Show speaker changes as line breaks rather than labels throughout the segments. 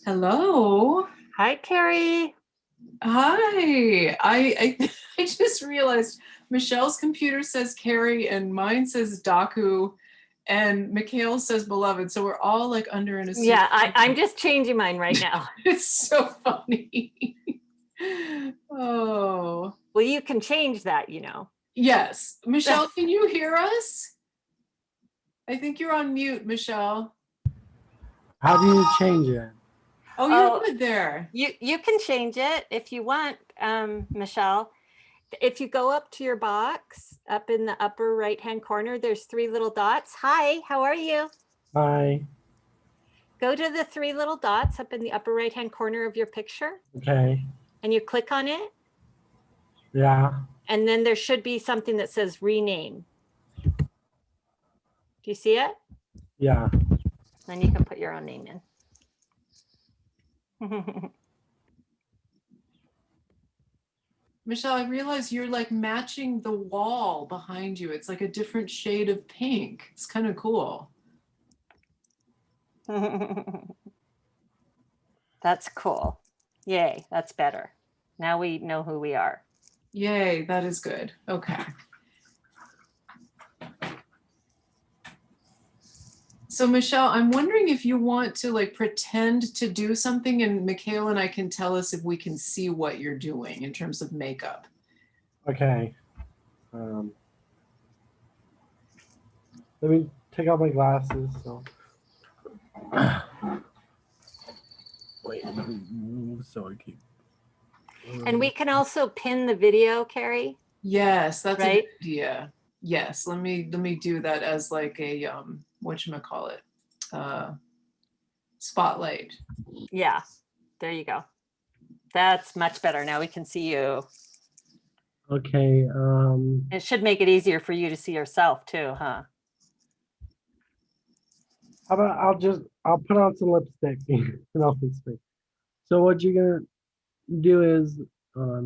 Hello.
Hi, Carrie.
Hi. I just realized Michelle's computer says Carrie and mine says Daku and Mikhail says beloved. So we're all like under an assumed.
Yeah, I'm just changing mine right now.
It's so funny. Oh.
Well, you can change that, you know.
Yes. Michelle, can you hear us? I think you're on mute, Michelle.
How do you change it?
Oh, you're good there.
You can change it if you want, Michelle. If you go up to your box, up in the upper right-hand corner, there's three little dots. Hi, how are you?
Hi.
Go to the three little dots up in the upper right-hand corner of your picture.
Okay.
And you click on it.
Yeah.
And then there should be something that says rename. Do you see it?
Yeah.
Then you can put your own name in.
Michelle, I realize you're like matching the wall behind you. It's like a different shade of pink. It's kind of cool.
That's cool. Yay, that's better. Now we know who we are.
Yay, that is good. Okay. So Michelle, I'm wondering if you want to like pretend to do something and Mikhail and I can tell us if we can see what you're doing in terms of makeup.
Okay. Let me take out my glasses. So. Wait, let me move so I keep.
And we can also pin the video, Carrie.
Yes, that's
right?
a good idea. Yes, let me do that as like a whatchamacallit, spotlight.
Yeah, there you go. That's much better. Now we can see you.
Okay.
It should make it easier for you to see yourself too, huh?
How about I'll put on some lipstick and I'll fix it. So what you're gonna do is, this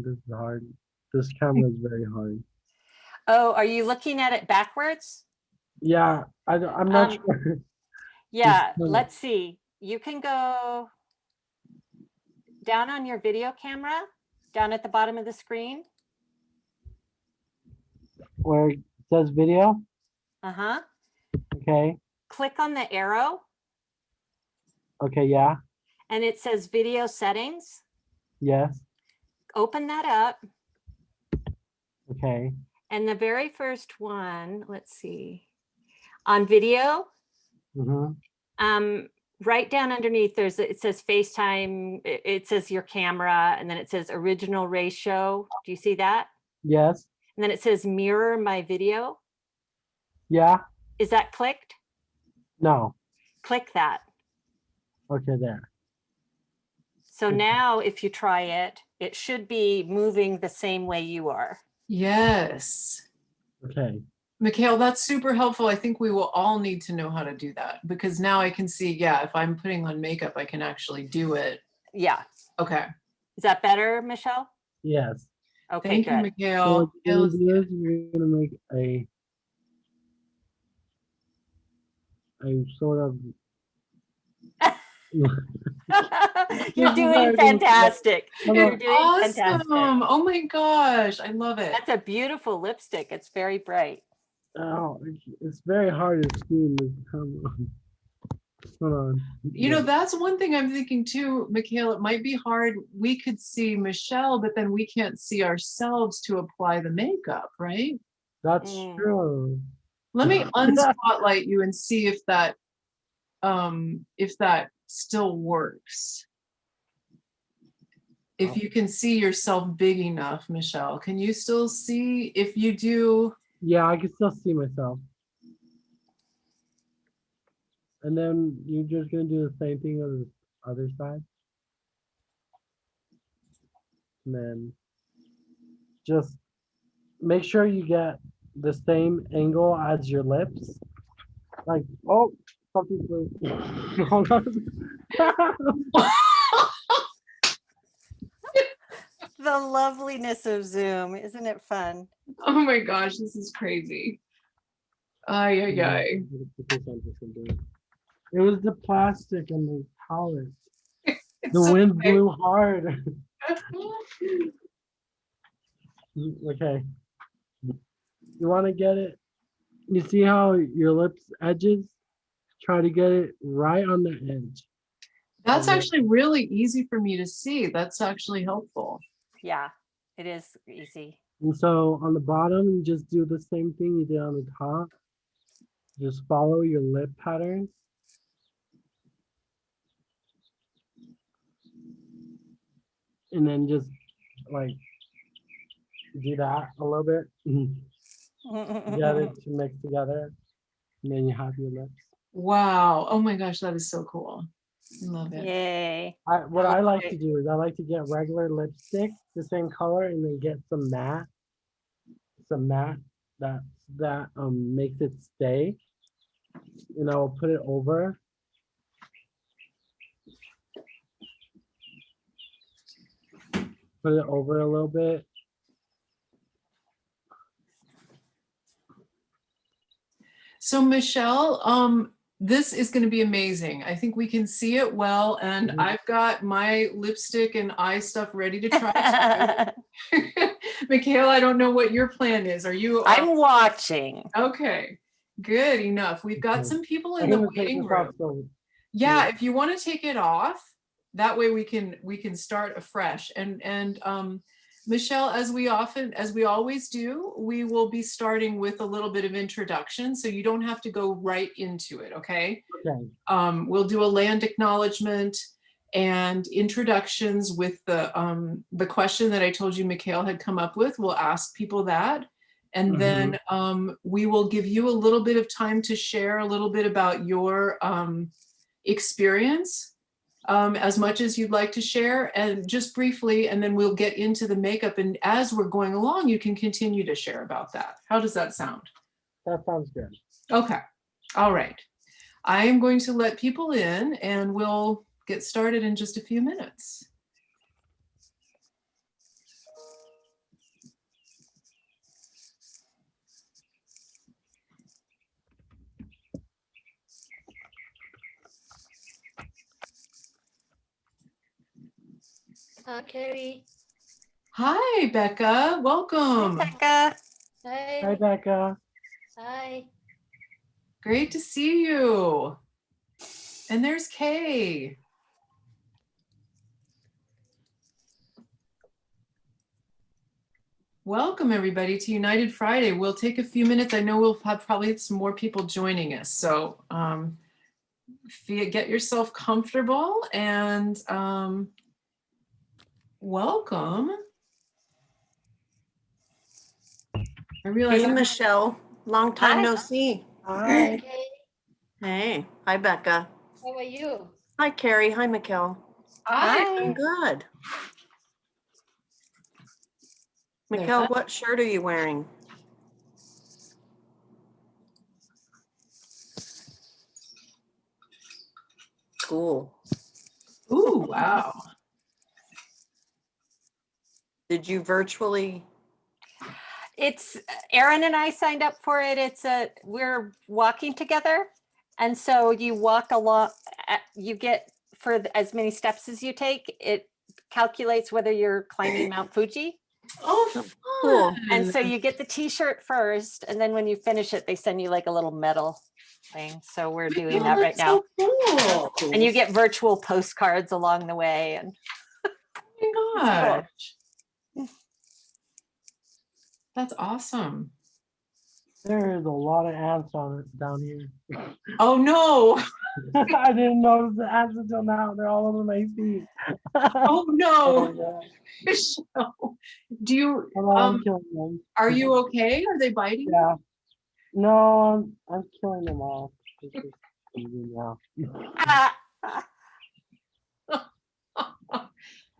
is hard. This camera is very hard.
Oh, are you looking at it backwards?
Yeah, I'm not sure.
Yeah, let's see. You can go down on your video camera, down at the bottom of the screen.
Where it says video?
Uh-huh.
Okay.
Click on the arrow.
Okay, yeah.
And it says video settings.
Yes.
Open that up.
Okay.
And the very first one, let's see, on video, right down underneath, it says FaceTime, it says your camera, and then it says original ratio. Do you see that?
Yes.
And then it says mirror my video.
Yeah.
Is that clicked?
No.
Click that.
Okay, there.
So now if you try it, it should be moving the same way you are.
Yes.
Okay.
Mikhail, that's super helpful. I think we will all need to know how to do that because now I can see, yeah, if I'm putting on makeup, I can actually do it.
Yeah.
Okay.
Is that better, Michelle?
Yes.
Okay,
Thank you,
good.
Mikhail.
So what you're gonna do is you're gonna make a sort of.
You're doing fantastic. You're doing
awesome.
fantastic.
Oh my gosh, I love it.
That's a beautiful lipstick. It's very bright.
Oh, it's very hard to see in this camera. Hold on.
You know, that's one thing I'm thinking too, Mikhail. It might be hard. We could see Michelle, but then we can't see ourselves to apply the makeup, right?
That's true.
Let me unspotlight you and see if that still works. If you can see yourself big enough, Michelle, can you still see if you do?
Yeah, I can still see myself. And then you're just gonna do the same thing on the other side. And then just make sure you get the same angle as your lips. Like, oh, something flew. Hold on.
The loveliness of Zoom, isn't it fun?
Oh my gosh, this is crazy. Ay, ay, ay.
It was the plastic and the palette. The
So
wind
okay.
blew hard. Okay. You want to get it? You see how your lips edges? Try to get it right on the edge.
That's
Okay.
actually really easy for me to see. That's actually helpful.
Yeah, it is easy.
And so on the bottom, you just do the same thing you did on the top. Just follow your lip pattern. And then just like do that a little bit. Get it to mix together. And then you have your lips.
Wow. Oh my gosh, that is so cool. I love it.
Yay.
What I like to
Great.
do is I like to get regular lipstick, the same color, and then get some matte that makes it stay. And I'll put it over. Put it over a little bit.
So Michelle, this is going to be amazing. I think we can see it well, and
Mhm.
I've got my lipstick and eye stuff ready to try too. Mikhail, I don't know what your plan is. Are you
I'm watching.
okay? Good enough. We've got
Okay.
some people
I'm
in the
gonna take
waiting
this off
room.
so
Yeah, if you want to take it off, that way we can start afresh. And Michelle, as we always do, we will be starting with a little bit of introduction, so you don't have to go right into it, okay?
okay.
We'll do a land acknowledgement and introductions with the question that I told you Mikhail had come up with. We'll ask people that. And then we will give you a little bit of time to share a little bit about your experience, as much as you'd like to share, and just briefly, and then we'll get into the makeup. And as we're going along, you can continue to share about that. How does that sound?
That sounds good.
Okay. All right. I am going to let people in and we'll get started in just a few minutes.
Carrie.
Hi, Becca. Welcome.
Becca.
Hi,
Hi.
Becca.
Hi.
Great to see you. And there's Kay. Welcome everybody to United Friday. We'll take a few minutes. I know we'll have probably some more people joining us. So get yourself comfortable and welcome. I realize
Hey, Michelle. Long time
Hi.
no see.
Hi.
Okay.
Hey. Hi, Becca.
How are you?
Hi, Carrie. Hi, Mikkel.
Hi.
I'm good. Mikkel, what shirt are you wearing? Cool.
Ooh, wow.
Did you virtually?
It's Erin and I signed up for it. We're walking together. And so you walk along, you get for as many steps as you take, it calculates whether you're climbing Mount Fuji.
Oh, fun.
Cool.
And so you get the t-shirt first, and then when you finish it, they send you like a little medal thing. So we're doing
Oh,
that right
that's
now.
so cool.
And you get virtual postcards along the way. And
Oh my gosh. That's awesome.
There is a lot of ants on it down here.
Oh no.
I didn't notice the ants until now. They're all over my feet.
Oh no.
Oh,
Michelle, do you
hello, I'm killing them.
are you okay? Are they biting?
Yeah. No, I'm killing them all. It's just easy now.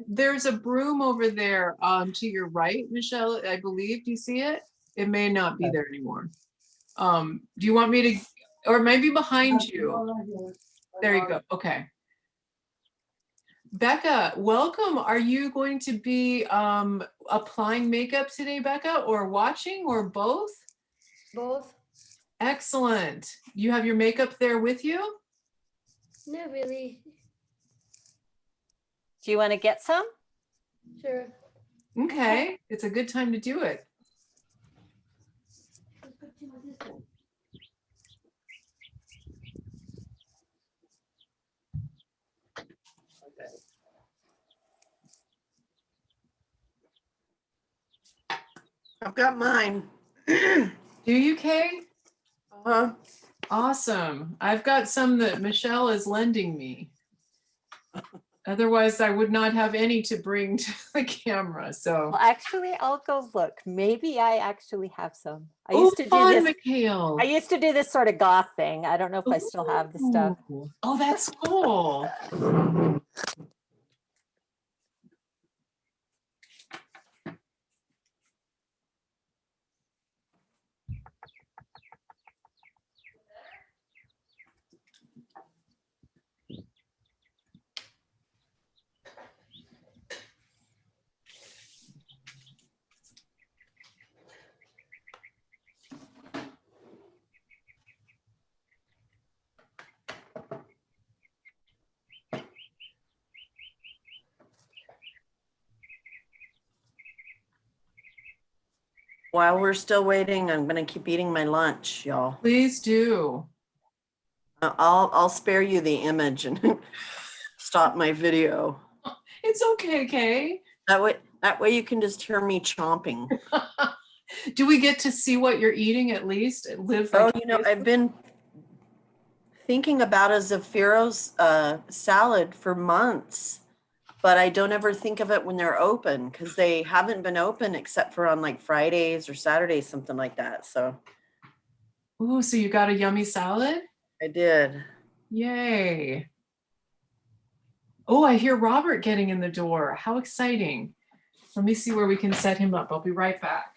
There's a broom over there to your right, Michelle, I believe. Do you see it? It may not be there anymore. Do you want me to, or maybe behind you? There you go. Okay. Becca, welcome. Are you going to be applying makeup today, Becca, or watching, or both?
Both?
Excellent. You have your makeup there with you?
Not really.
Do you want to get some?
Sure.
Okay, it's a good time to do it.
I've got mine.
Do you, Kay?
Uh-huh.
Awesome. I've got some that Michelle is lending me. Otherwise, I would not have any to bring to the camera. So,
Well, actually, I'll go look. Maybe I actually have some. I
oh,
used to do
fun,
this.
Mikhail.
I used to do this sort of goth thing. I don't know if I still have the stuff.
Ooh. Oh, that's cool.
While we're still waiting, I'm gonna keep eating my lunch, y'all.
Please do.
I'll spare you the image and stop my video.
It's okay, Kay.
That way you can just hear me chomping.
Do we get to see what you're eating at least? Live
Oh,
vicariously?
I've been thinking about a Zaffiro's salad for months, but I don't ever think of it when they're open because they haven't been open except for on like Fridays or Saturdays, something like that. So
Ooh, so you got a yummy salad?
I did.
Yay. Oh, I hear Robert getting in the door. How exciting. Let me see where we can set him up. I'll be right back.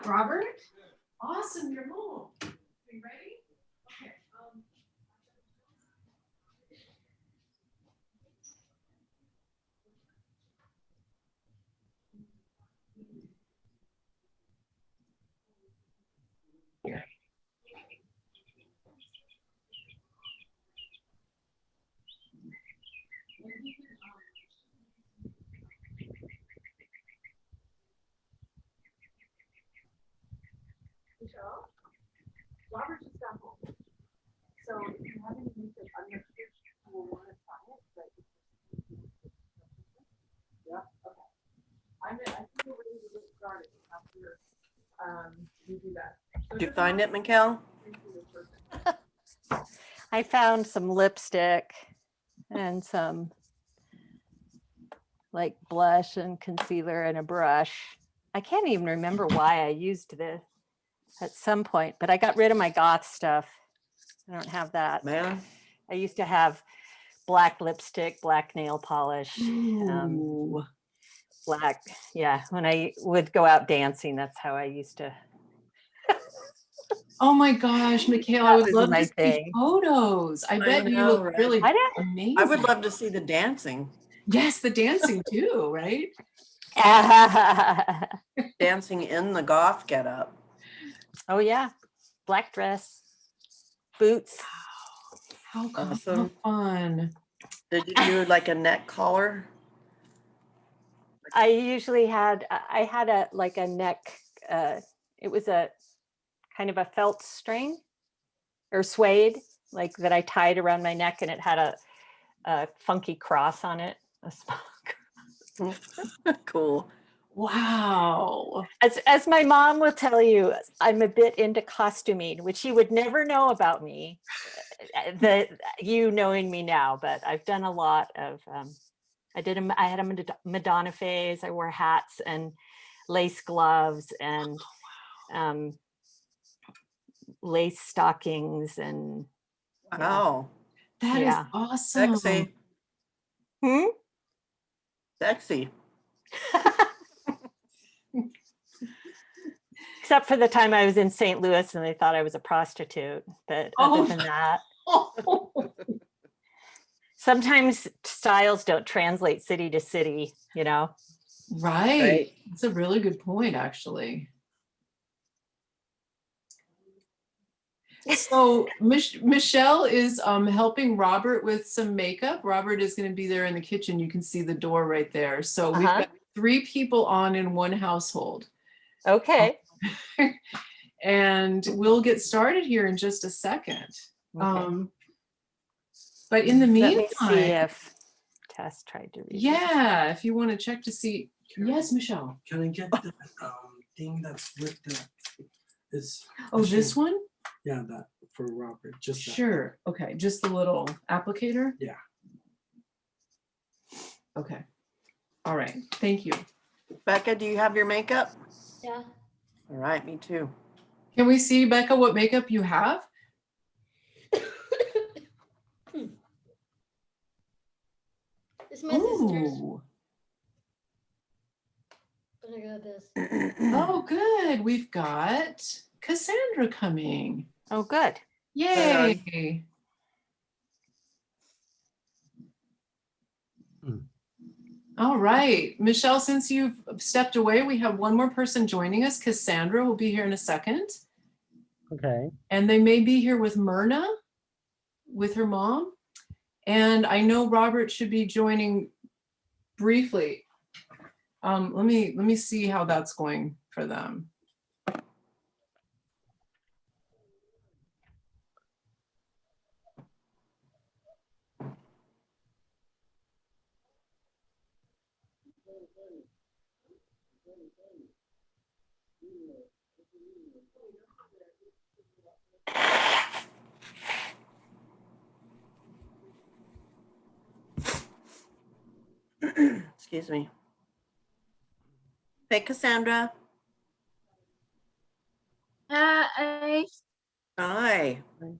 Robert? Awesome, you're home. Are you ready? Okay. Michelle? Robert just got home. So if you have any music, I'm not sure you will want to try it, but yeah, okay. I think we're ready to get started after we do that. So
Did you find it, Mikhail?
I found some lipstick and some like blush and concealer and a brush. I can't even remember why I used this at some point, but I got rid of my goth stuff. I don't have that.
Man,
I used to have black lipstick, black nail polish,
Ooh.
black. Yeah, when I would go out dancing, that's how I used to.
Oh my gosh, Mikhail, I
That
would
was
love
my
to see
thing.
photos. I bet you
know,
look
right?
really
I didn't-
amazing.
I would love to see the dancing.
Yes, the dancing too, right?
Dancing in the goth getup.
Oh yeah, black dress, boots.
How
Awesome.
fun.
Did you do like a neck collar?
I usually had, I had a like a neck, it was a kind of a felt string or suede, like that I tied around my neck, and it had a funky cross on it. A small
Cool.
Wow.
As my mom will tell you, I'm a bit into costuming, which you would never know about me, that you knowing me now, but I've done a lot of, I had a Madonna phase. I wore hats and lace gloves and lace stockings and
Wow.
That is
Yeah.
awesome.
Sexy. Sexy.
Except for the time I was in St. Louis and they thought I was a prostitute. But
Oh.
other than that, sometimes styles don't translate city to city, you know?
Right.
Right.
That's a really good point, actually. So Michelle is helping Robert with some makeup. Robert is going to be there in the kitchen. You can see the door right there. So we've
Uh-huh.
got 3 people on in one household.
Okay.
And we'll get started here in just a second.
Okay.
But in the
Let me see
meantime,
if Tess tried to read.
yeah, if you want to check to see. Yes, Michelle.
Can I get the thing that's with the this?
Oh, this one?
Yeah, that for Robert. Just that.
Sure. Okay, just the little applicator?
Yeah.
Okay. All right. Thank you.
Becca, do you have your makeup?
Yeah.
All right, me too.
Can we see, Becca, what makeup you have?
It's my sister's.
Ooh.
Look at this.
Oh, good. We've got Cassandra coming.
Oh, good.
Yay. All right. Michelle, since you've stepped away, we have one more person joining us. Cassandra will be here in a second.
Okay.
And they may be here with Myrna, with her mom. And I know Robert should be joining briefly. Let me see how that's going for them.
Excuse me. Hey, Cassandra.
Hi.
Hi. You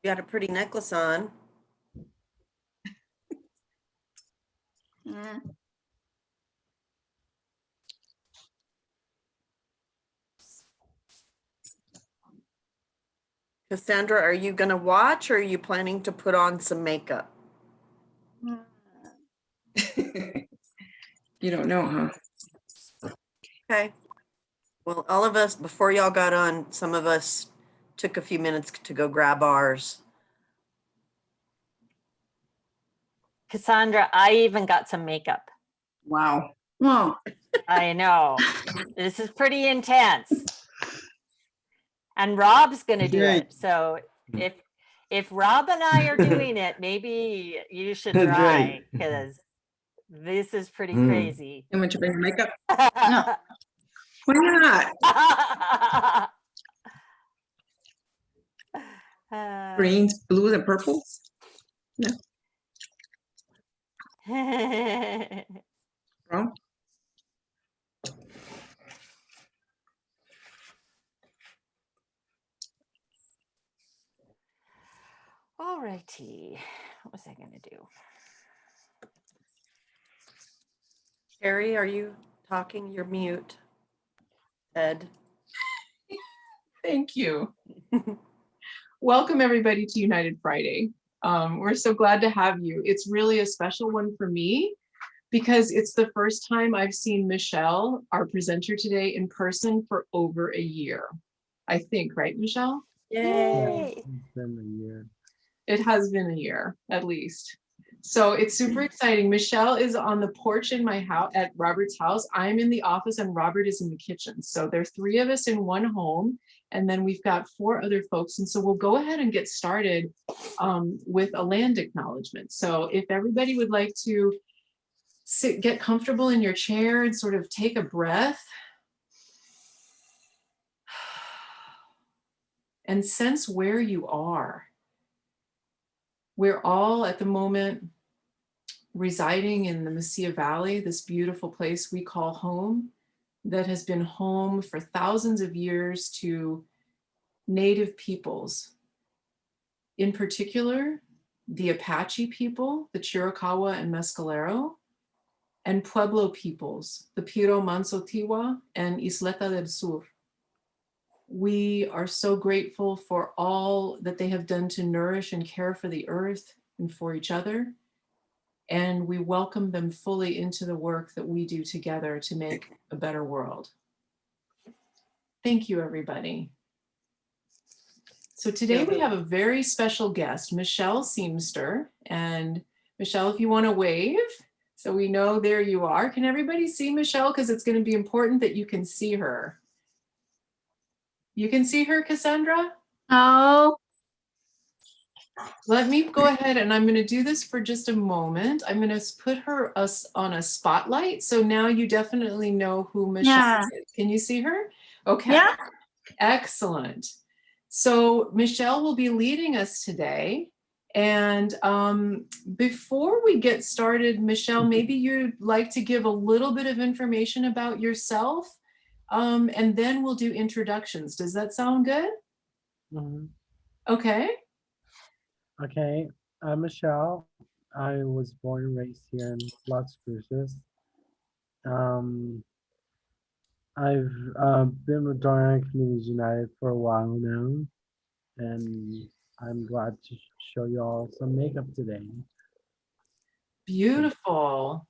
got a pretty necklace on.
Yeah.
Cassandra, are you going to watch or are you planning to put on some makeup?
You don't know, huh?
Okay. Well, all of us, before y'all got on, some of us took a few minutes to go grab ours.
Cassandra, I even got some makeup.
Wow. Well,
I know. This is pretty intense. And Rob's going to do
Good.
it. So if Rob and I are doing it, maybe you should
That's
try
right.
because this is pretty
Mm.
crazy.
you want to bring makeup? No. Why not? Greens, blues, and purples? Wrong?
All righty. What was I going to do?
Carrie, are you talking? You're mute. Ed.
Thank you. Welcome everybody to United Friday. We're so glad to have you. It's really a special one for me because it's the first time I've seen Michelle, our presenter today, in person for over a year. I think, right, Michelle?
Yay.
It's been a year.
It has been a year at least. So it's super exciting. Michelle is on the porch in my house at Robert's house. I'm in the office and Robert is in the kitchen. So there's 3 of us in one home. And then we've got 4 other folks. And so we'll go ahead and get started with a land acknowledgement. So if everybody would like to get comfortable in your chair and sort of take a breath and sense where you are. We're all at the moment residing in the Mesilla Valley, this beautiful place we call home, that has been home for thousands of years to native peoples. In particular, the Apache people, the Chiricahua and Mescalero, and Pueblo peoples, the Piro Manso Tiwa and Isleta del Sur. We are so grateful for all that they have done to nourish and care for the earth and for each other. And we welcome them fully into the work that we do together to make a better world. Thank you, everybody. So today we have a very special guest, Michelle Seamster. And Michelle, if you want to wave, so we know there you are. Can everybody see Michelle? Because it's going to be important that you can see her. You can see her, Cassandra?
Oh,
Let me go ahead and I'm going to do this for just a moment. I'm going to put us on a spotlight. So now you definitely know who Michelle
yeah.
is. Can you see her? Okay.
Yeah.
Excellent. So Michelle will be leading us today. And before we get started, Michelle, maybe you'd like to give a little bit of information about yourself, and then we'll do introductions. Does that sound good?
Mhm.
Okay.
Okay, I'm Michelle. I was born and raised here in Las Cruces. Um, I've been with Darien Communities United for a while now, and I'm glad to show you all some makeup today.
Beautiful.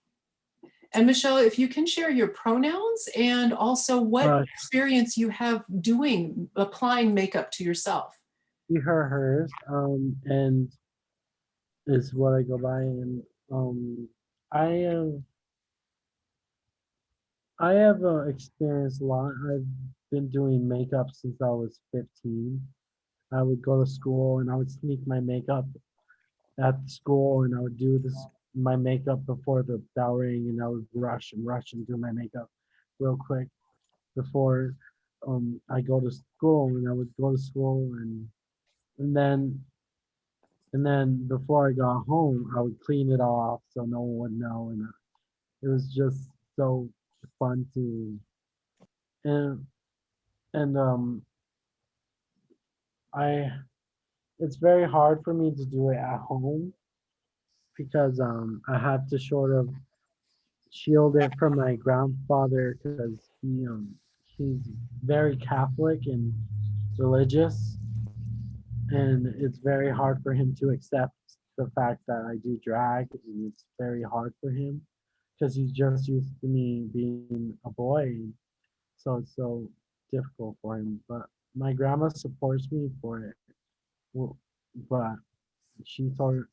And Michelle, if you can share your pronouns and also what
Uh,
experience you have doing applying makeup to yourself.
She, her, hers, and is what I go by. And I have experienced a lot. I've been doing makeup since I was 15. I would go to school and I would sneak my makeup at school and I would do my makeup before the bell rang and I would rush and do my makeup real quick before I go to school and I would go to school and then before I got home I would clean it off so no one would know and it was just so fun to and and I it's very hard for me to do it at home because I have to sort of shield it from my grandfather because he's very Catholic and religious, and it's very hard for him to accept the fact that I do drag, and it's very hard for him because he's just used to me being a boy, so it's so difficult for him. But my grandma supports me for it, well, but she sort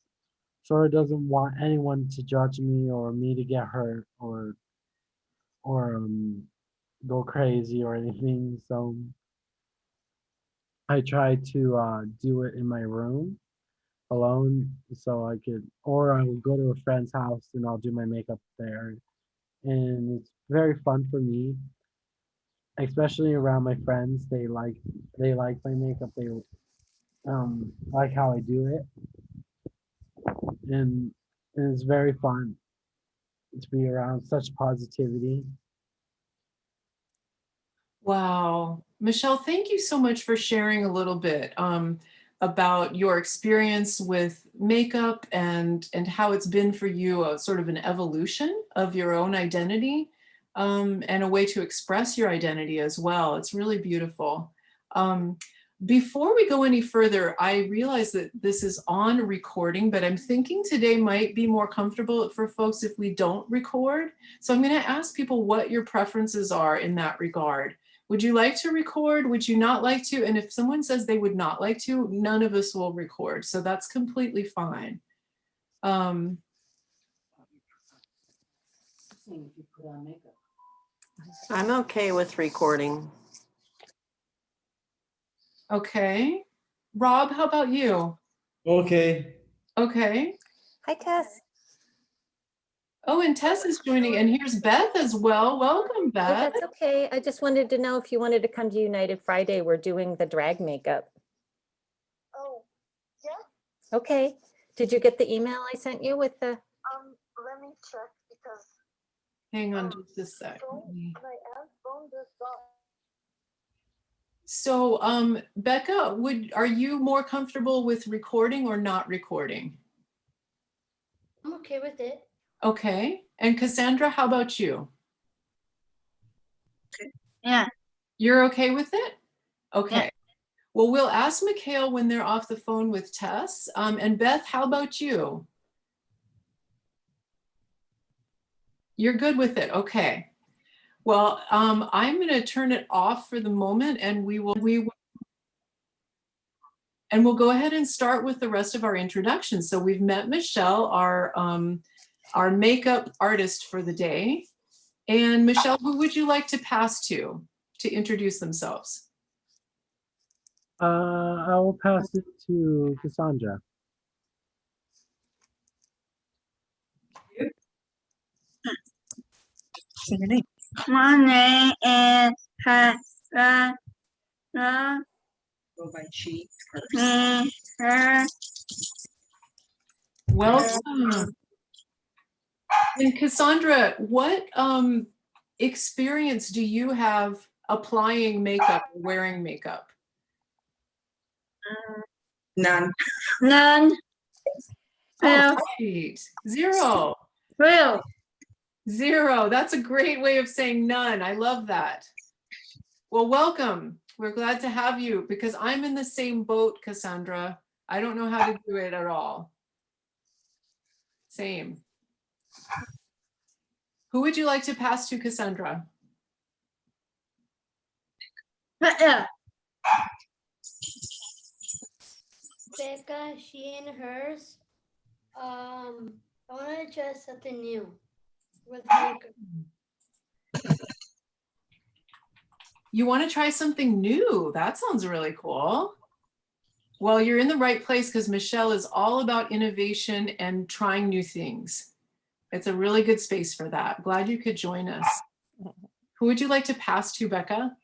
of doesn't want anyone to judge me or me to get hurt or go crazy or anything. So I try to do it in my room alone so I could, or I will go to a friend's house and I'll do my makeup there. And it's very fun for me, especially around my friends. They like my makeup. They like how I do it, and, and it's very fun to be around such positivity.
Wow. Michelle, thank you so much for sharing a little bit about your experience with makeup and how it's been for you a sort of an evolution of your own identity and a way to express your identity as well. It's really beautiful. Before we go any further, I realize that this is on recording, but I'm thinking today might be more comfortable for folks if we don't record. So I'm going to ask people what your preferences are in that regard. Would you like to record? Would you not like to? And if someone says they would not like to, none of us will record. So that's completely fine.
I'm okay with recording.
Okay. Rob, how about you?
Okay.
Okay.
Hi, Tess.
Oh, and Tess is joining, and here's Beth as well. Welcome,
Oh,
Beth.
that's okay. I just wanted to know if you wanted to come to United Friday. We're doing the drag makeup.
Oh, yeah.
Okay. Did you get the email I sent you with the?
Let me check because
Hang on just a sec.
my aunt's phone just got.
So, Becca, are you more comfortable with recording or not recording?
I'm okay with it.
Okay. And Cassandra, how about you?
Yeah.
You're okay with it? Okay.
Yeah.
Well, we'll ask Mikhail when they're off the phone with Tess. And Beth, how about you? You're good with it. Okay. Well, I'm going to turn it off for the moment and we will And we'll go ahead and start with the rest of our introductions. So we've met Michelle, our makeup artist for the day. And Michelle, who would you like to pass to introduce themselves?
I will pass it to Cassandra.
My name is Cassandra. Go by she, her.
Welcome. And Cassandra, what experience do you have applying makeup or wearing makeup?
None. None.
Oh, great. Zero.
Real.
Zero. That's a great way of saying none. I love that. Well, welcome. We're glad to have you because I'm in the same boat, Cassandra. I don't know how to do it at all. Same. Who would you like to pass to, Cassandra?
Yeah.
Becca, she and hers. I want to try something new with makeup.
You want to try something new? That sounds really cool. Well, you're in the right place because Michelle is all about innovation and trying new things. It's a really good space for that. Glad you could join us. Who would you like to pass to, Becca?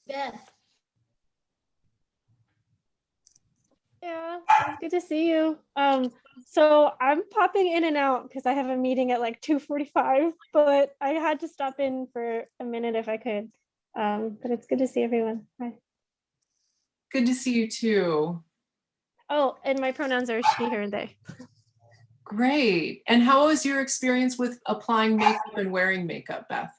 Beth.
Yeah, it's good to see you. So I'm popping in and out because I have a meeting at like 2:45, but I had to stop in for a minute if I could. But it's good to see everyone. Hi.
Good to see you too.
Oh, and my pronouns are she, her, and they.
Great. And how was your experience with applying makeup and wearing makeup, Beth?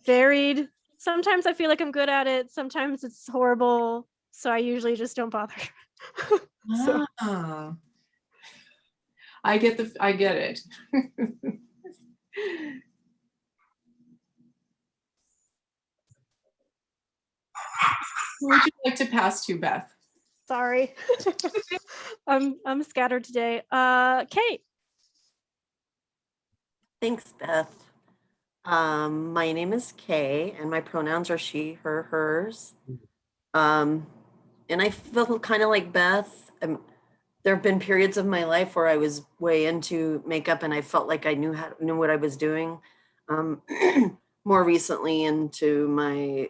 Varied. Sometimes I feel like I'm good at it. Sometimes it's horrible. So I usually just don't bother. So.
Ah, I get it. Who would you like to pass to, Beth?
Sorry. I'm scattered today. Kate.
Thanks, Beth. My name is Kay, and my pronouns are she, her, hers. And I feel kind of like Beth. There have been periods of my life where I was way into makeup, and I felt like I knew what I was doing. More recently, into my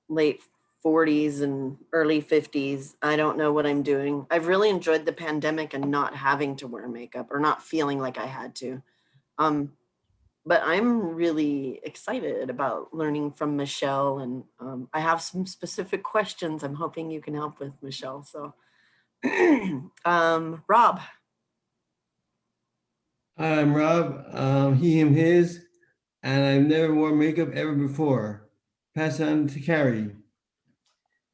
late 40s and early 50s, I don't know what I'm doing. I've really enjoyed the pandemic and not having to wear makeup or not feeling like I had to. But I'm really excited about learning from Michelle, and I have some specific questions I'm hoping you can help with, Michelle. So, Rob.
I'm Rob, he, him, his, and I've never worn makeup ever before. Pass on to Carrie.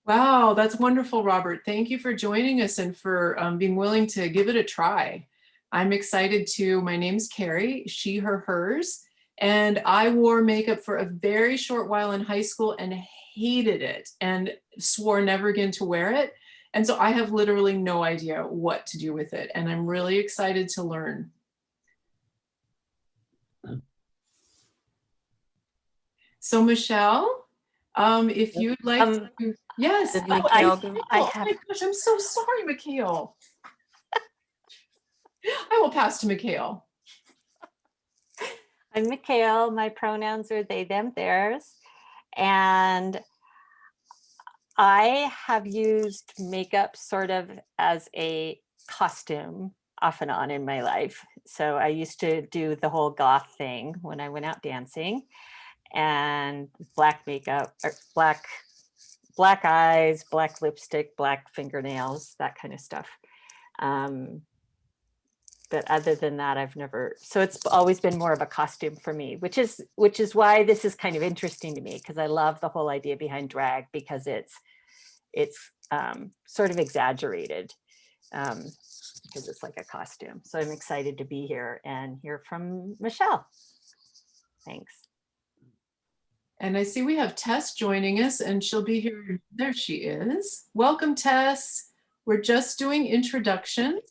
Wow, that's wonderful, Robert. Thank you for joining us and for being willing to give it a try. I'm excited too. My name's Carrie, she, her, hers. And I wore makeup for a very short while in high school and hated it and swore never again to wear it. And so I have literally no idea what to do with it. And I'm really excited to learn. So Michelle, if you'd like to, yes.
Did
Oh,
Mikhail go?
oh my gosh, I'm so sorry, Mikhail. I will pass to Mikhail.
I'm Mikhail. My pronouns are they, them, theirs. And I have used makeup sort of as a costume off and on in my life. So I used to do the whole goth thing when I went out dancing, and black makeup, or black eyes, black lipstick, black fingernails, that kind of stuff. But other than that, I've never, so it's always been more of a costume for me, which is why this is kind of interesting to me, because I love the whole idea behind drag, because it's sort of exaggerated, because it's like a costume. So I'm excited to be here and hear from Michelle. Thanks.
And I see we have Tess joining us, and she'll be here. There she is. Welcome, Tess. We're just doing introductions,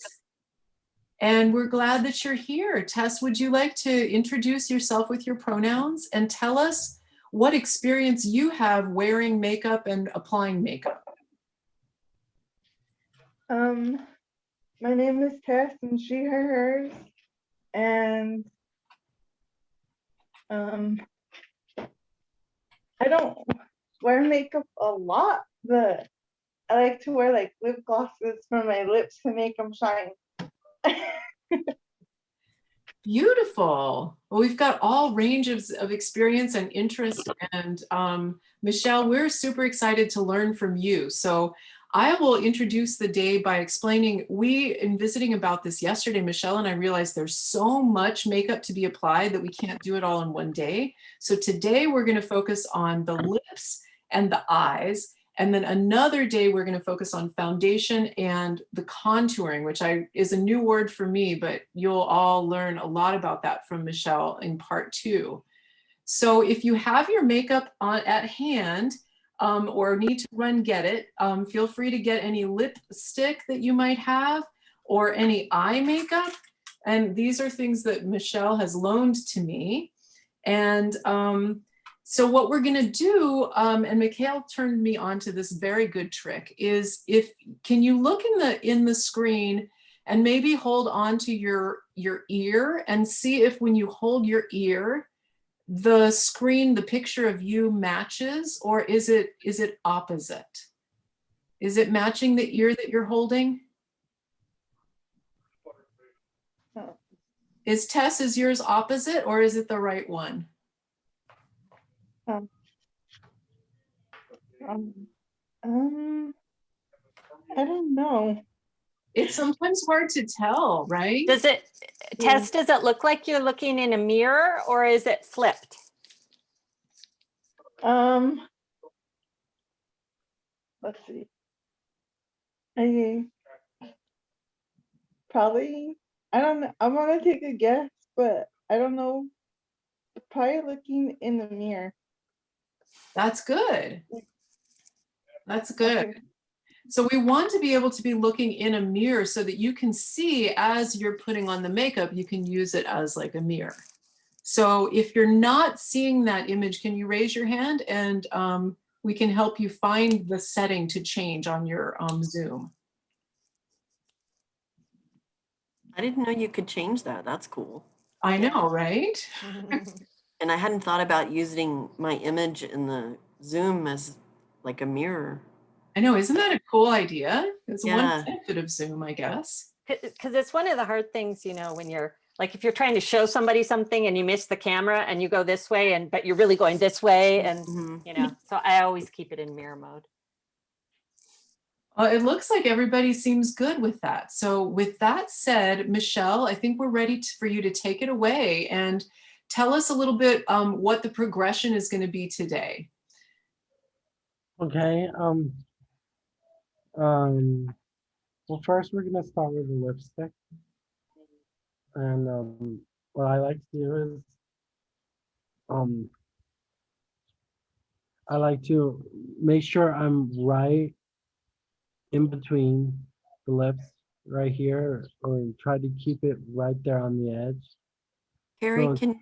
and we're glad that you're here. Tess, would you like to introduce yourself with your pronouns and tell us what experience you have wearing makeup and applying makeup?
My name is Tess, and she, her, hers, and I don't wear makeup a lot, but I like to wear like lip glosses for my lips to make them shine.
Beautiful. Well, we've got all ranges of experience and interest. And Michelle, we're super excited to learn from you. So I will introduce the day by explaining, in visiting about this yesterday, Michelle and I realized there's so much makeup to be applied that we can't do it all in one day. So today we're going to focus on the lips and the eyes. And then another day, we're going to focus on foundation and the contouring, which is a new word for me, but you'll all learn a lot about that from Michelle in part 2. So if you have your makeup at hand or need to run get it, feel free to get any lipstick that you might have or any eye makeup. And these are things that Michelle has loaned to me. And so what we're going to do, and Mikhail turned me on to this very good trick, is can you look in the screen and maybe hold on to your ear and see if when you hold your ear, the screen, the picture of you matches, or is it opposite? Is it matching the ear that you're holding? Is Tess, yours opposite, or is it the right one?
I don't know.
It's sometimes hard to tell, right?
Tess, does it look like you're looking in a mirror or is it flipped?
Let's see. I don't know. I'm gonna take a guess, but I don't know. Probably looking in the mirror.
That's good. That's good.
Okay.
So we want to be able to be looking in a mirror so that you can see as you're putting on the makeup, you can use it as like a mirror. So if you're not seeing that image, can you raise your hand and we can help you find the setting to change on your Zoom.
I didn't know you could change that. That's cool.
I know, right?
And I hadn't thought about using my image in the Zoom as like a mirror.
I know, isn't that a cool idea? It's one
Yeah.
benefit of Zoom, I guess.
Because it's one of the hard things, when you're like, if you're trying to show somebody something and you miss the camera and you go this way, but you're really going this way. And, so I always keep it in mirror mode.
It looks like everybody seems good with that. So with that said, Michelle, I think we're ready for you to take it away and tell us a little bit what the progression is going to be today.
Okay. Well, first we're gonna start with the lipstick, and what I like to do is, I like to make sure I'm right in between the lips, right here, or try to keep it right there on the edge.
Carrie,
So,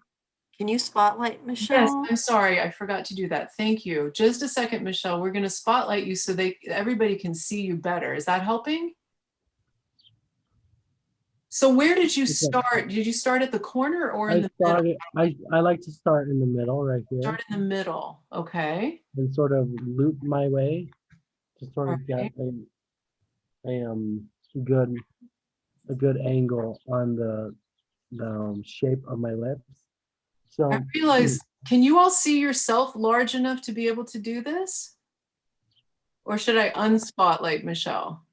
can you spotlight Michelle?
Yes, I'm sorry, I forgot to do that. Thank you. Just a second, Michelle. We're going to spotlight you so everybody can see you better. Is that helping? So where did you start? Did you start at the corner or in the middle?
I like to start in the middle right here.
Start in the middle, okay.
And sort of loop my way to sort of get a good angle on the shape of my lips. So
I realize, can you all see yourself large enough to be able to do this? Or should I unspotlight Michelle?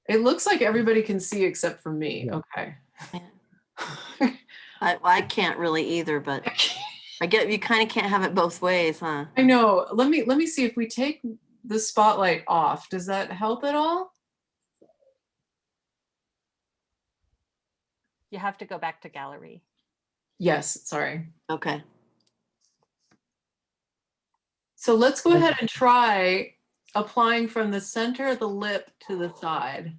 It looks like everybody can see except for me.
Yeah.
Okay.
I can't really either, but I get you kind of can't have it both ways, huh?
I know. Let me see if we take the spotlight off. Does that help at all?
You have to go back to gallery.
Yes, sorry.
Okay.
So let's go ahead and try applying from the center of the lip to the side.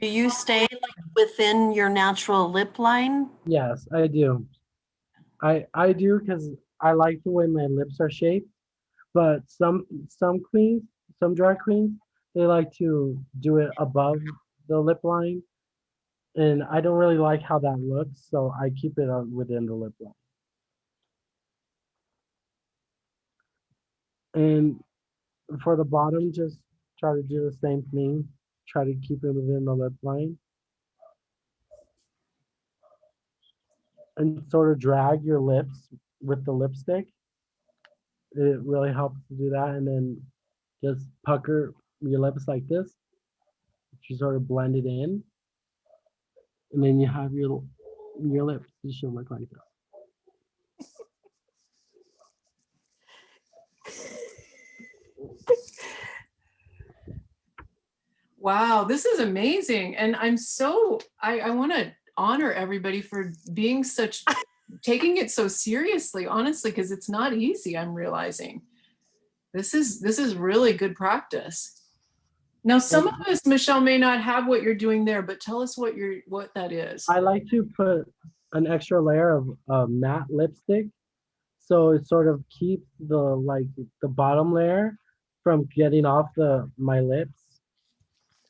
Do you stay like within your natural lip line?
Yes, I do. I do because I like the way my lips are shaped. But some queens, some drag queens, they like to do it above the lip line, and I don't really like how that looks, so I keep it within the lip line. And for the bottom, just try to do the same thing. Try to keep it within the lip line. And sort of drag your lips with the lipstick. It really helps to do that. And then just pucker your lips like this. You sort of blend it in. And then you have your lips. You should look like this.
Wow, this is amazing. And I'm so, I want to honor everybody for being such, taking it so seriously, honestly, because it's not easy, I'm realizing. This is really good practice. Now, some of us, Michelle, may not have what you're doing there, but tell us what that is.
I like to put an extra layer of matte lipstick, so it sort of keeps the bottom layer from getting off my lips.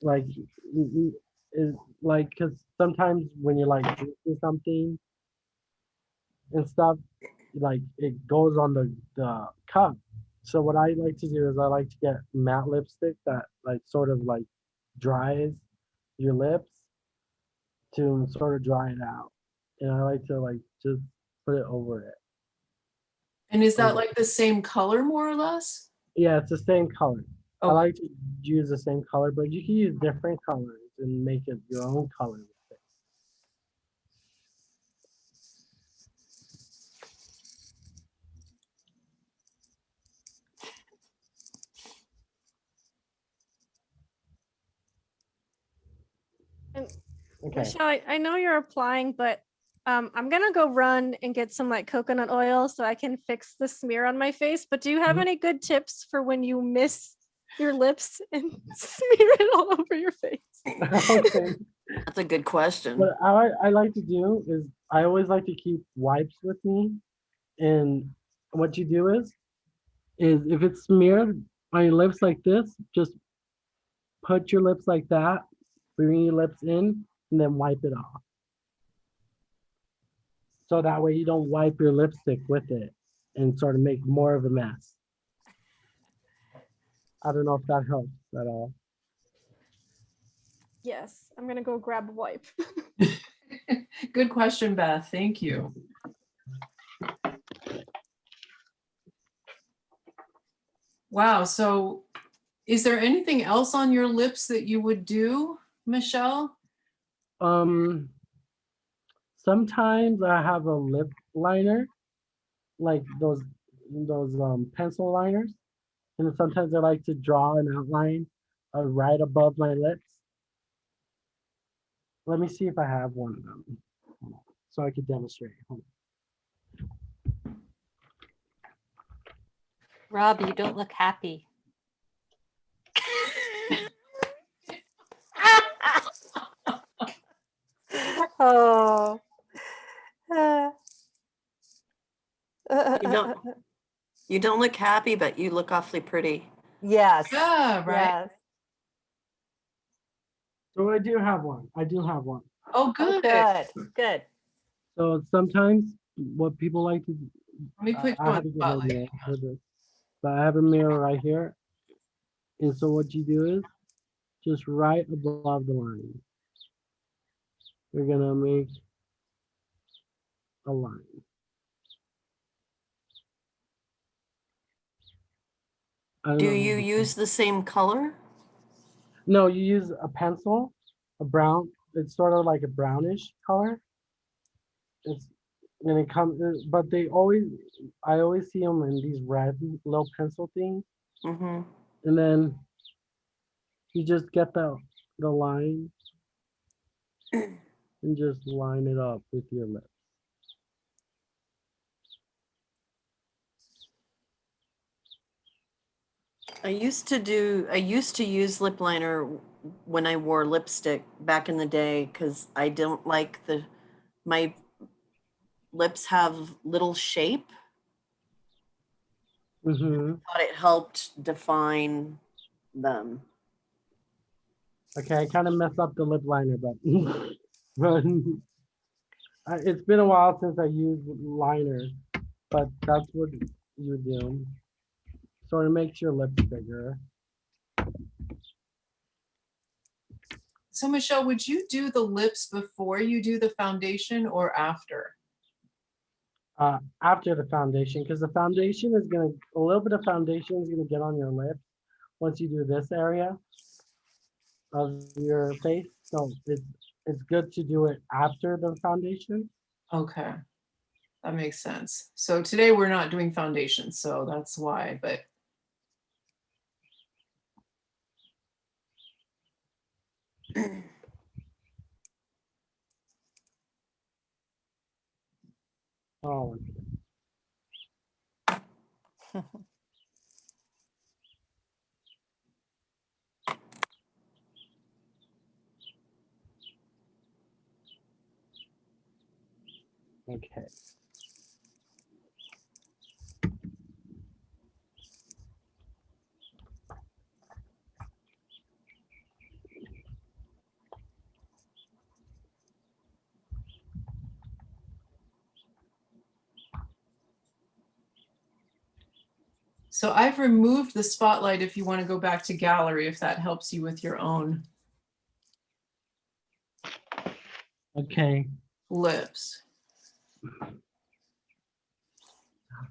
Like, because sometimes when you're like drinking something and stuff, like it goes on the cup. So what I like to do is I like to get matte lipstick that like sort of like dries your lips to sort of dry it out. And I like to like just put it over it.
And is that like the same color more or less?
Yeah, it's the same color. I
Okay.
like to use the same color, but you can use different colors and make it your own color.
And
Okay.
Michelle, I know you're applying, but I'm gonna go run and get some like coconut oil so I can fix the smear on my face. But do you have
Mhm.
any good tips for when you miss your lips and smear it all over your face?
Okay.
That's a good question.
What I like to do is I always like to keep wipes with me. And what you do is if it's smeared on your lips like this, just put your lips like that, bring your lips in, and then wipe it off. So that way you don't wipe your lipstick with it and sort of make more of a mess. I don't know if that helps at all.
Yes, I'm gonna go grab a wipe.
Good question, Beth. Thank you. Wow. So is there anything else on your lips that you would do, Michelle?
Sometimes I have a lip liner, like those pencil liners, and sometimes I like to draw an outline right above my lips. Let me see if I have one of them, so I could demonstrate. Hold on.
Rob, you don't look happy. Oh.
You don't look happy, but you look awfully pretty.
Yes.
Yeah, right.
Yes.
So I do have one. I do have one.
Oh,
Oh,
good.
good. Good.
So sometimes what people like to
Let me put you
I
on
have
the
to get a
spotlight.
mirror for this, but I have a mirror right here. And so what you do is just right above the line, you're gonna make a line. I don't
Do
know.
you use the same color?
No, you use a pencil, a brown. It's sort of like a brownish color. It's and it comes, but I always see them in these red little pencil things.
Mm-hmm.
And then you just get the line and just line it up with your lip.
I used to use lip liner when I wore lipstick back in the day because I don't like my lips have little shape.
Mm-hmm.
Thought it helped define them.
Okay, I kind of messed up the lip liner, but but it's been a while since I used liner, but that's what you do. So it makes your lips bigger.
So Michelle, would you do the lips before you do the foundation or after?
After the foundation, because the foundation is gonna, a little bit of foundation is gonna get on your lips once you do this area of your face. So it's good to do it after the foundation.
Okay, that makes sense. So today we're not doing foundation, so that's why, but
Oh, okay.
so I've removed the spotlight if you want to go back to gallery, if that helps you with your own
Okay.
lips.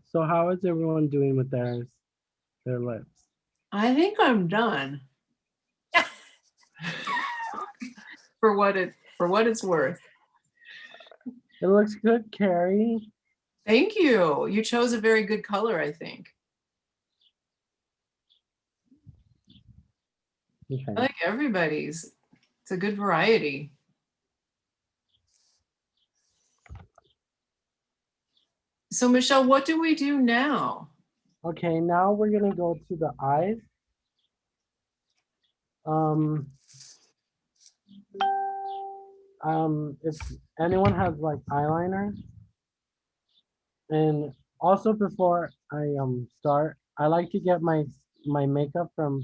So how is everyone doing with their lips?
I think I'm done. For what it's worth.
It looks good, Carrie.
Thank you. You chose a very good color, I think.
Okay.
I like everybody's. It's a good variety. So Michelle, what do we do now?
Okay, now we're gonna go to the eyes. If anyone has like eyeliner, and also before I start, I like to get my makeup from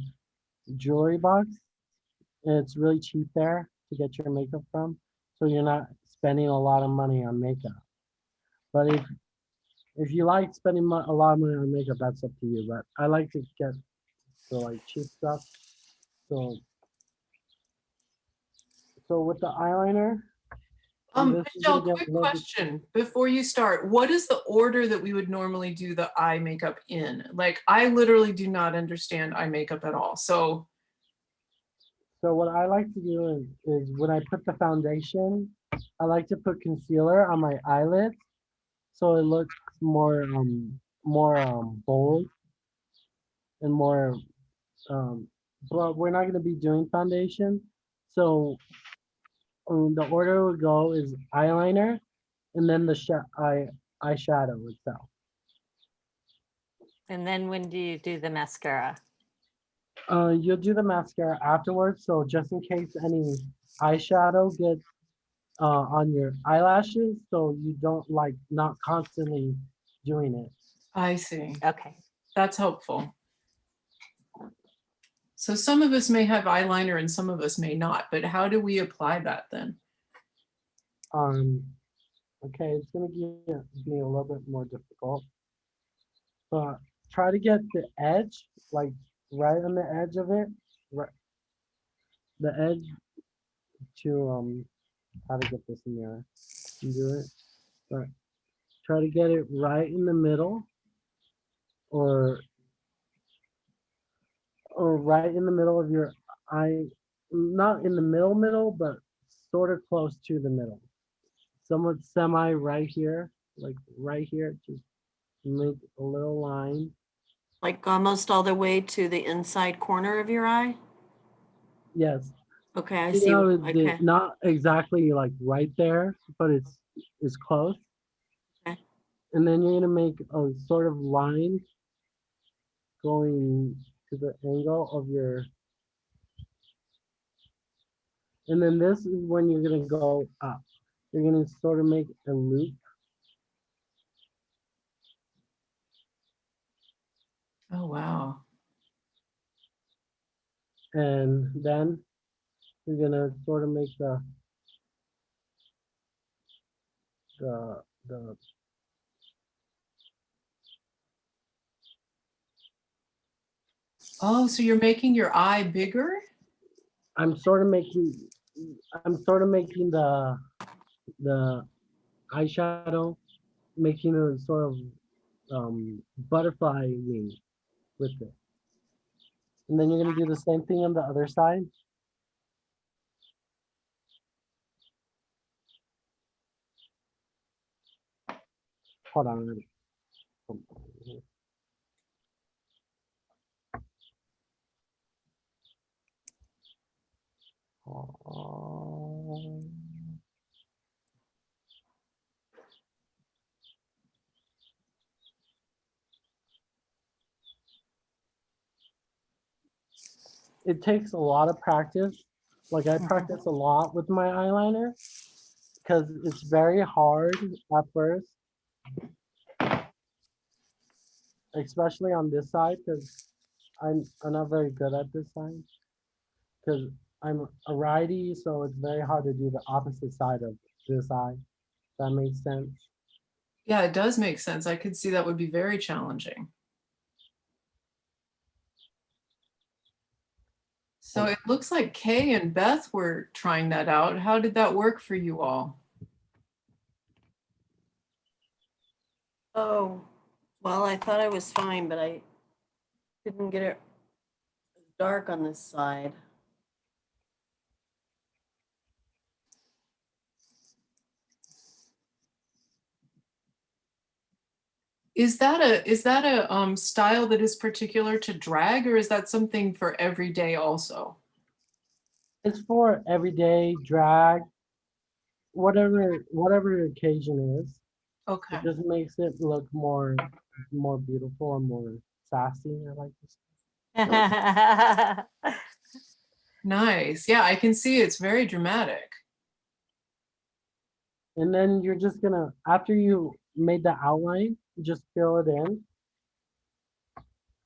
Jewelry Box. It's really cheap there to get your makeup from, so you're not spending a lot of money on makeup. But if you like spending a lot of money on makeup, that's up to you. But I like to get the like cheap stuff. So with the eyeliner, and this is
Michelle,
gonna get
quick
a little bit.
question before you start. What is the order that we would normally do the eye makeup in? Like, I literally do not understand eye makeup at all. So,
So what I like to do is when I put the foundation, I like to put concealer on my eyelids, so it looks more bold and more. Um, but we're not gonna be doing foundation, so the order would go is eyeliner, and then the eyeshadow itself.
And then when do you do the mascara?
You'll do the mascara afterwards, so just in case any eyeshadow gets on your eyelashes, so you don't like not constantly doing it.
I see.
Okay.
That's helpful. So some of us may have eyeliner and some of us may not, but how do we apply that then?
Okay, it's gonna be a little bit more difficult, but try to get the edge, like right on the edge of it, right, the edge to how to get this in there and do it, but try to get it right in the middle, or right in the middle of your eye, not in the middle, but sort of close to the middle. Somewhat semi right here, like right here, just make a little line
Like almost all the way to the inside corner of your eye?
Yes.
Okay, I
You
see.
know,
Okay.
not exactly like right there, but it's close.
Okay.
And then you're gonna make a sort of line going to the angle of your, and then this is when you're gonna go up. You're gonna sort of make a loop.
Oh, wow.
And then you're gonna sort of make the
Oh, so you're making your eye bigger?
I'm sort of making the eyeshadow, making a sort of butterfly wing with it. And then you're gonna do the same thing on the other side. Hold on. It takes a lot of practice. Like I practice a lot with my eyeliner because it's very hard at first, especially on this side because I'm not very good at this side because I'm a righty, so it's very hard to do the opposite side of this eye. That makes sense.
Yeah, it does make sense. I could see that would be very challenging. So it looks like Kay and Beth were trying that out. How did that work for you all?
Oh, well, I thought I was fine, but I didn't get it dark on this side.
Is that a style that is particular to drag, or is that something for every day also?
It's for everyday drag, whatever the occasion is.
Okay.
It just makes it look more beautiful and more sassy, I like to say.
Nice. Yeah, I can see it's very dramatic.
And then you're just gonna, after you made the outline, just fill it in.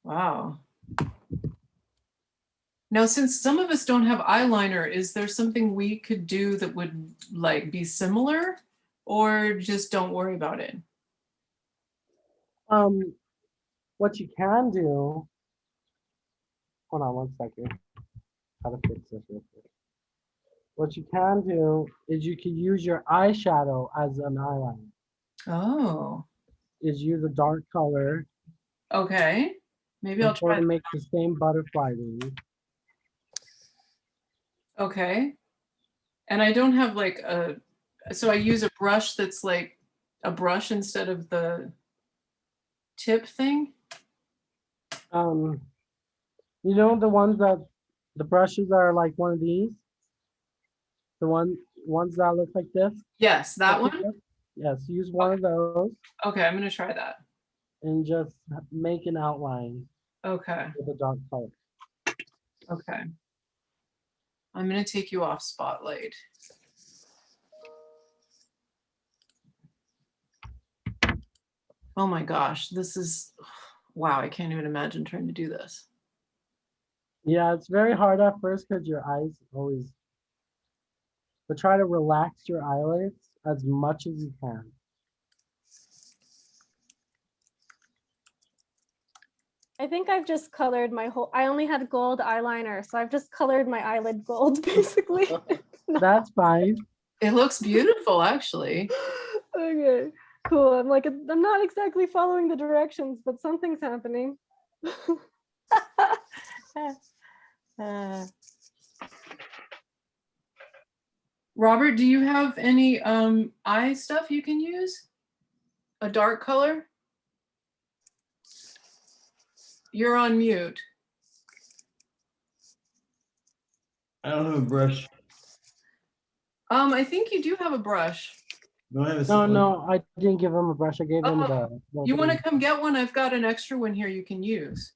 Wow. Now, since some of us don't have eyeliner, is there something we could do that would like be similar, or just don't worry about it?
What you can do, hold on 1 second, how to fix this real quick. What you can do is you can use your eyeshadow as an eyeliner.
Oh,
Is use a dark color
okay. Maybe I'll
and sort
try
of
that.
make the same butterfly wing.
Okay. And I don't have like so I use a brush that's like a brush instead of the tip thing.
You know the ones that the brushes are like one of these, the ones that look like this.
Yes, that one.
Yes, use one of those
Okay, I'm gonna try that.
and just make an outline
Okay,
with a dark color.
okay. I'm gonna take you off Spotlight. Oh my gosh, this is, wow, I can't even imagine trying to do this.
Yeah, it's very hard at first because your eyes always, but try to relax your eyelids as much as you can.
I think I've just colored my whole, I only had gold eyeliner, so I've just colored my eyelid gold, basically.
That's fine.
It looks beautiful, actually.
Okay, cool. I'm like, I'm not exactly following the directions, but something's happening.
Robert, do you have any eye stuff you can use? A dark color? You're on mute.
I don't have a brush.
I think you do have a brush.
No, I have a
No, no, I didn't give him a brush. I gave him
Oh,
the
You want to
thing.
come get one? I've got an extra one here you can use.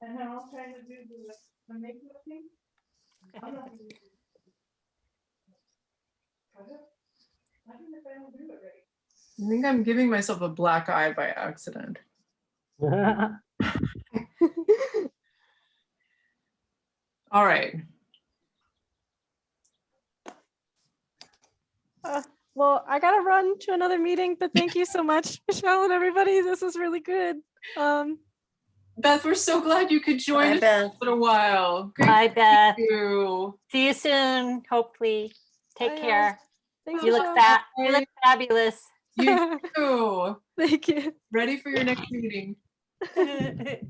And then I'll try to do the makeup thing. I'm not gonna do it. I think if I don't do it right.
I think I'm giving myself a black eye by accident. All right.
Well, I gotta run to another meeting, but thank you so much, Michelle and everybody. This was really good.
Beth, we're so glad you could join
Bye,
us
Beth.
for a while. Great
Bye, Beth.
to see you.
See you soon, hopefully. Take
Bye,
care.
Thanks,
You look
Michelle.
fat. You look fabulous.
You too.
Thank you.
Ready for your next meeting.
Bye.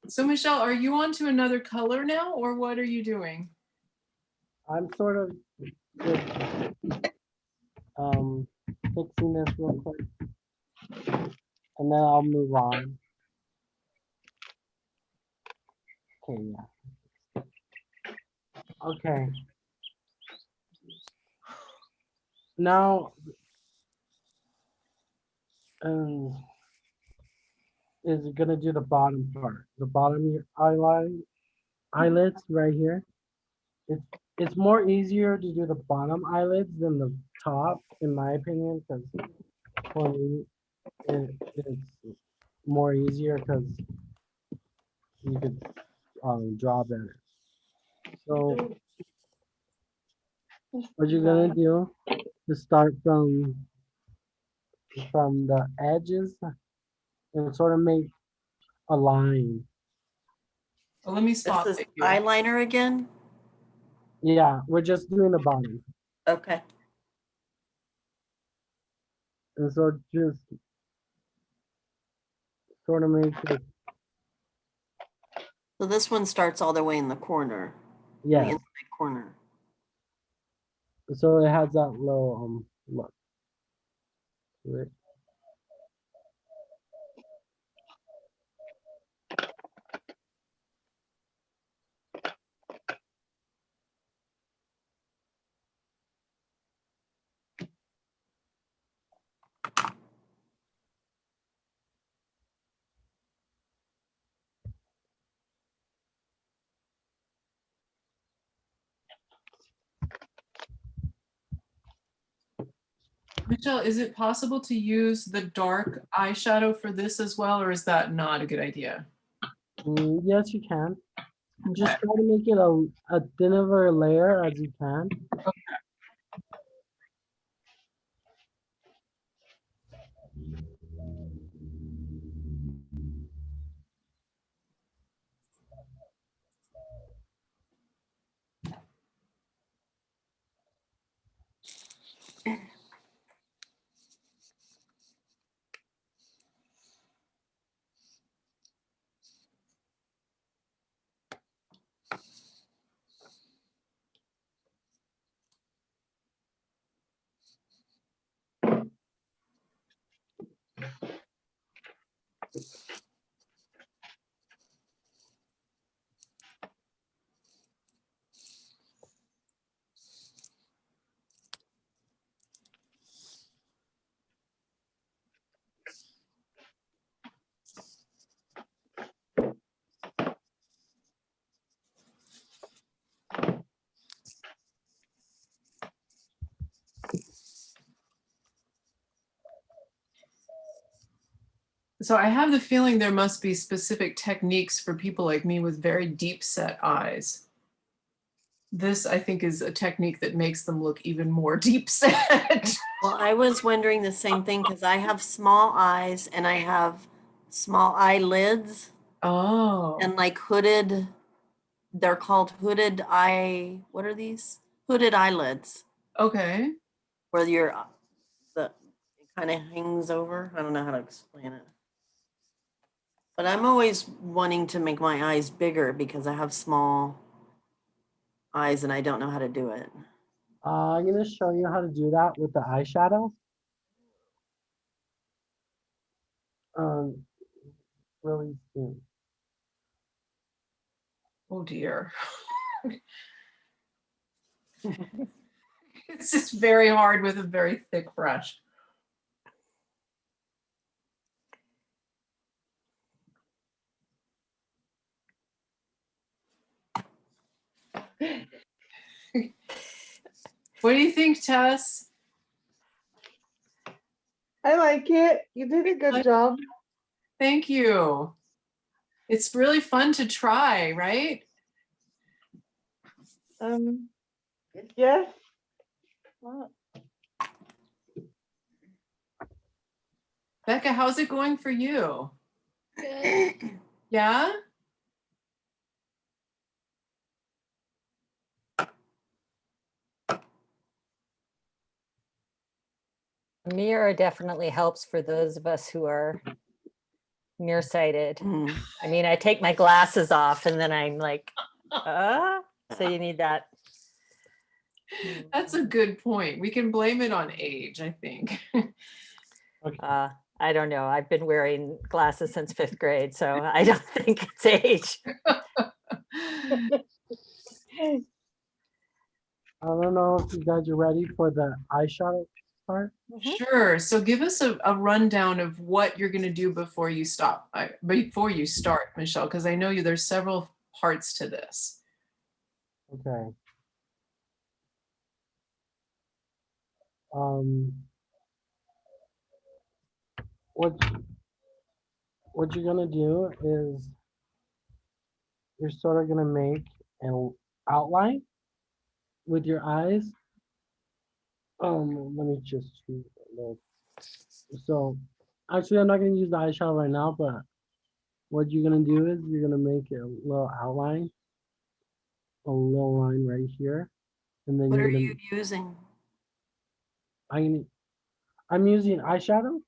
So Michelle, are you on to another color now, or what are you doing?
I'm sort of just fixing this real quick. And then I'll move on. Okay, yeah. Okay. Now, is gonna do the bottom part. The bottom of your eyelids right here. It's more easier to do the bottom eyelids than the top, in my opinion, because for me, it's more easier because you could draw better. So what you're gonna do to start from the edges and sort of make a line.
Well, let me
This
spot
is
it you.
eyeliner again?
Yeah, we're just doing the bottom.
Okay.
And so just sort of make it,
So this one starts all the way in the corner. The
yeah.
inside corner.
So it has that little look to it.
Michelle, is it possible to use the dark eyeshadow for this as well, or is that not a good idea?
Yes, you can. Just try to make it a thinner layer as you can.
So I have the feeling there must be specific techniques for people like me with very deep set eyes. this I think is a technique that makes them look even more deep set.
Well, I was wondering the same thing because I have small eyes and I have small eyelids
Oh,
and like hooded, they're called hooded eye, what are these? Hooded eyelids,
okay.
where your, it kind of hangs over. I don't know how to explain it. But I'm always wanting to make my eyes bigger because I have small eyes and I don't know how to do it.
I'm gonna show you how to do that with the eyeshadow. Really soon.
Oh dear. It's just very hard with a very thick brush. What do you think, Tess?
I like it. You did a good job.
Thank you. It's really fun to try, right?
Yes.
Becca, how's it going for you?
Good.
Yeah?
Mirror definitely helps for those of us who are nearsighted.
Mm.
I mean, I take my glasses off and then I'm like, so you need that.
That's a good point. We can blame it on age, I think.
I don't know. I've been wearing glasses since 5th grade, so I don't think it's age.
I don't know if you guys are ready for the eyeshadow part.
Sure. So give us a rundown of what you're going to do before you start, Michelle, because I know there's several parts to this.
Okay. What you're gonna do is you're sort of gonna make an outline with your eyes. Let me just choose a little. So actually I'm not gonna use the eyeshadow right now, but what you're gonna do is you're gonna make a little outline, a little line right here. And then
What
you're
are
gonna
you using?
I'm using eyeshadow,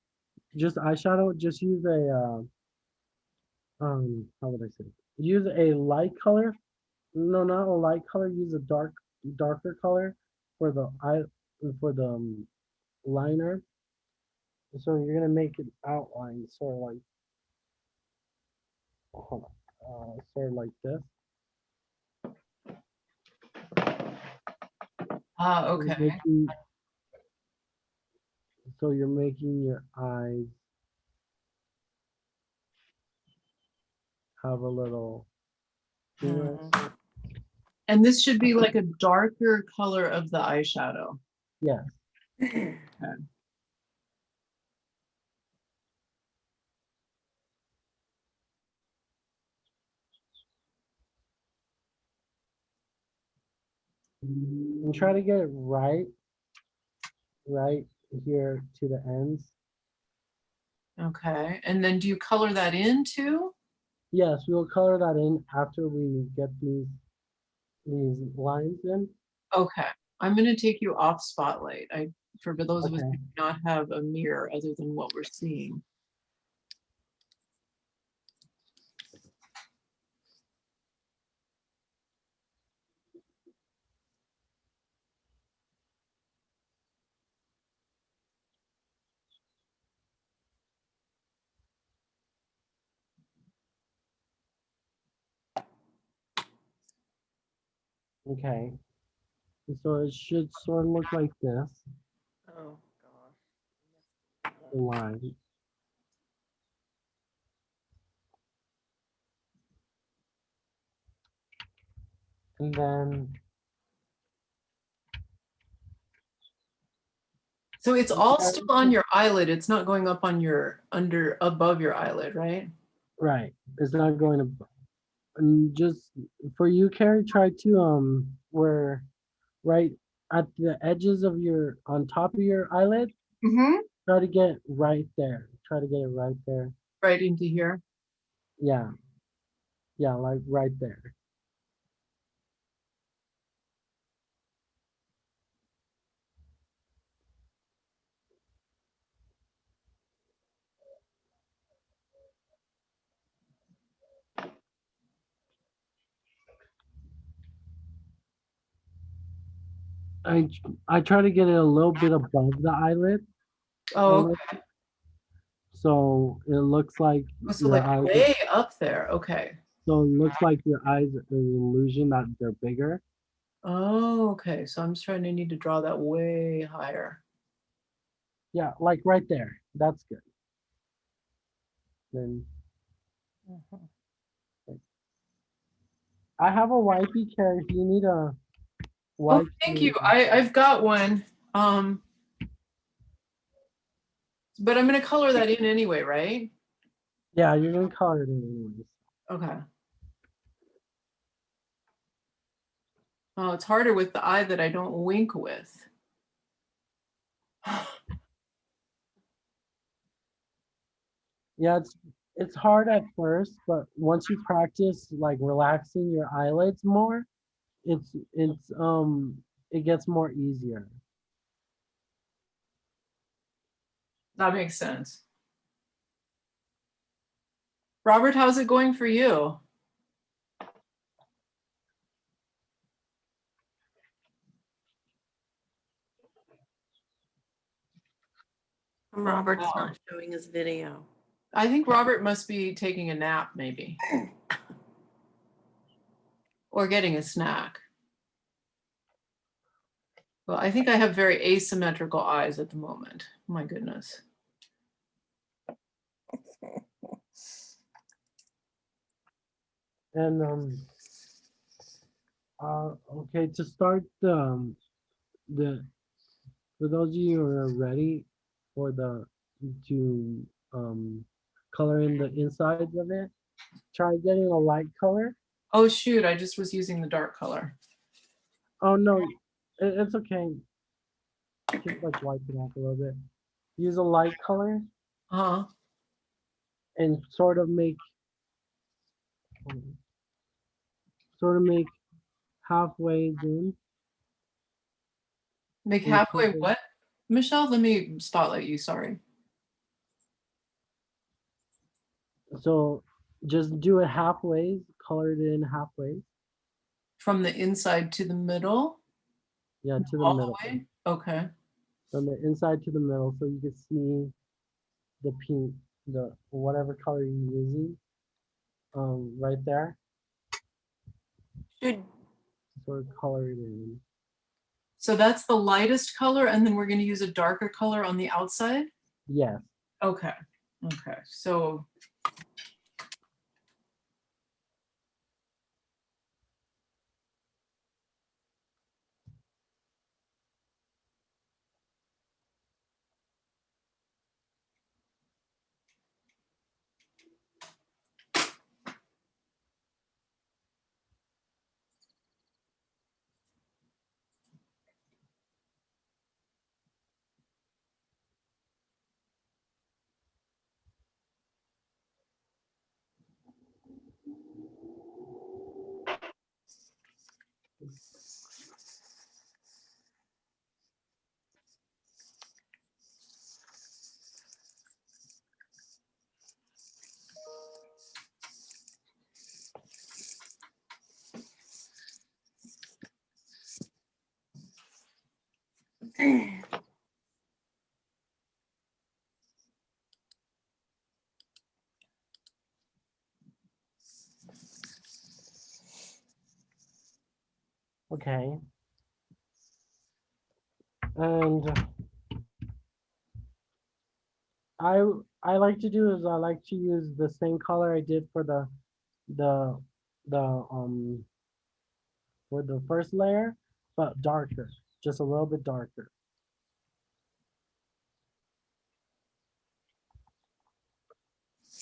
just eyeshadow. Just use a how would I say? Use a light color. No, not a light color. Use a darker color for the eye for the liner. So you're gonna make an outline, sort of like, hold on, sort of like this.
Okay.
So you're making your eyes have a little.
And this should be like a darker color of the eyeshadow.
Yes.
Okay.
And try to get it right here to the ends.
Okay. And then do you color that in too?
Yes, we'll color that in after we get these lines in.
Okay. I'm going to take you off spotlight. For those of us
Okay.
who do not have a mirror other than what we're seeing.
Okay. And so it should sort of look like this,
Oh gosh.
the line. And then
So it's all still on your eyelid. It's not going up on your above your eyelid, right?
right. It's not going to And just for you, Carrie, try to where right at the edges of your on top of your eyelid,
Mm-hmm.
try to get right there. Try to get it right there.
Right into here.
Yeah. Yeah, like right there. I try to get it a little bit above the eyelid.
Oh,
eyelid, so it looks like
so
your
like
eyes.
way up there. Okay.
So it looks like your eyes is an illusion that they're bigger.
Oh, okay. So I'm just trying to need to draw that way higher.
Yeah, like right there. That's good. Then I have a wipey, Carrie. If you need a
Oh,
wipe.
thank you. I've got one. But I'm gonna color that in anyway, right?
Yeah, you're gonna color it in anyways.
Okay. Oh, it's harder with the eye that I don't wink with.
Yeah, it's hard at first, but once you practice like relaxing your eyelids more, it gets more easier.
That makes sense. Robert, how's it going for you?
Robert's
Wow.
not showing his video.
I think Robert must be taking a nap, maybe. Or getting a snack. Well, I think I have very asymmetrical eyes at the moment. Oh my goodness.
And okay, to start the for those of you who are ready for the to color in the insides of it, try getting a light color.
Oh shoot, I just was using the dark color.
Oh no, it's okay. Just like wipe it off a little bit. Use a light color
Uh-huh.
and sort of make halfway in.
Make
and
halfway
color-
what? Michelle, let me spotlight you, sorry.
So just do it halfway, color it in halfway.
From the inside to the middle?
Yeah, to the
All
middle.
the way? Okay.
From the inside to the middle, so you can see the pink, the whatever color you're using, right there.
Should
Sort of color it in.
So that's the lightest color, and then we're going to use a darker color on the outside?
Yes.
Okay. Okay. So
Okay. And I I like to do is I like to use the same color I did for the the for the first layer, but darker, just a little bit darker.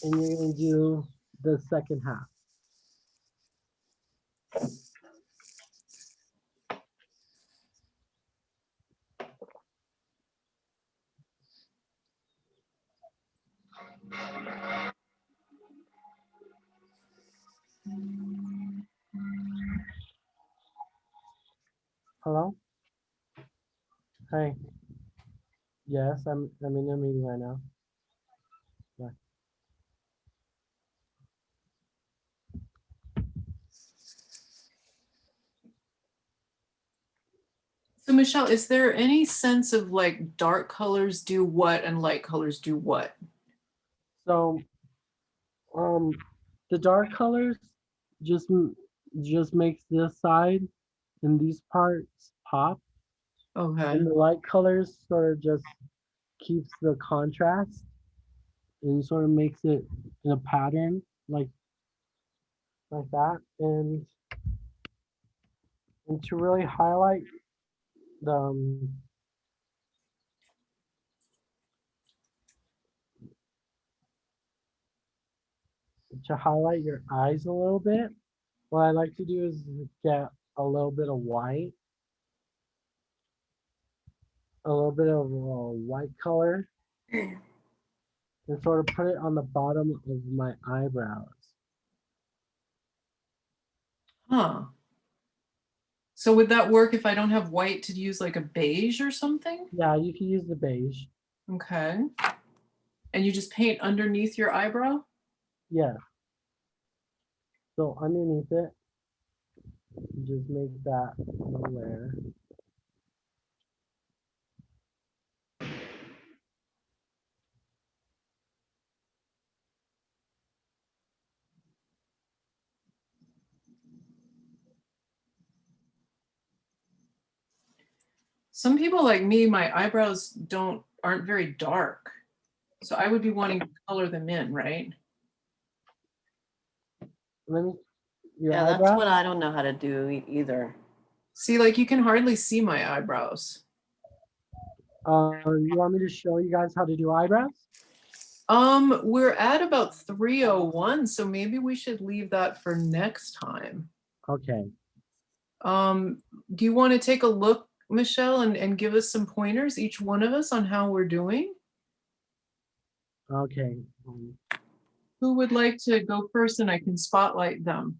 And you're gonna do the second half. Hello? Hey. Yes, I'm in a meeting right now. Yeah.
So Michelle, is there any sense of like dark colors do what and light colors do what?
So, the dark colors just just makes this side and these parts pop,
Okay.
and the light colors sort of just keeps the contrast and sort of makes it in a pattern like that, and to really highlight the to highlight your eyes a little bit, what I like to do is get a little bit of white, a little bit of white color, and sort of put it on the bottom of my eyebrows.
Huh. So would that work if I don't have white to use like a beige or something?
Yeah, you can use the beige.
Okay. And you just paint underneath your eyebrow?
Yeah. So underneath it, you just make that a layer.
Some people like me, my eyebrows aren't very dark. So I would be wanting to color them in, right?
Let me, your
Yeah, that's
eyebrow?
what I don't know how to do either.
See, like you can hardly see my eyebrows.
You want me to show you guys how to do eyebrows?
We're at about 3:01, so maybe we should leave that for next time.
Okay.
Do you want to take a look, Michelle, and give us some pointers, each one of us, on how we're doing?
Okay.
Who would like to go first and I can spotlight them?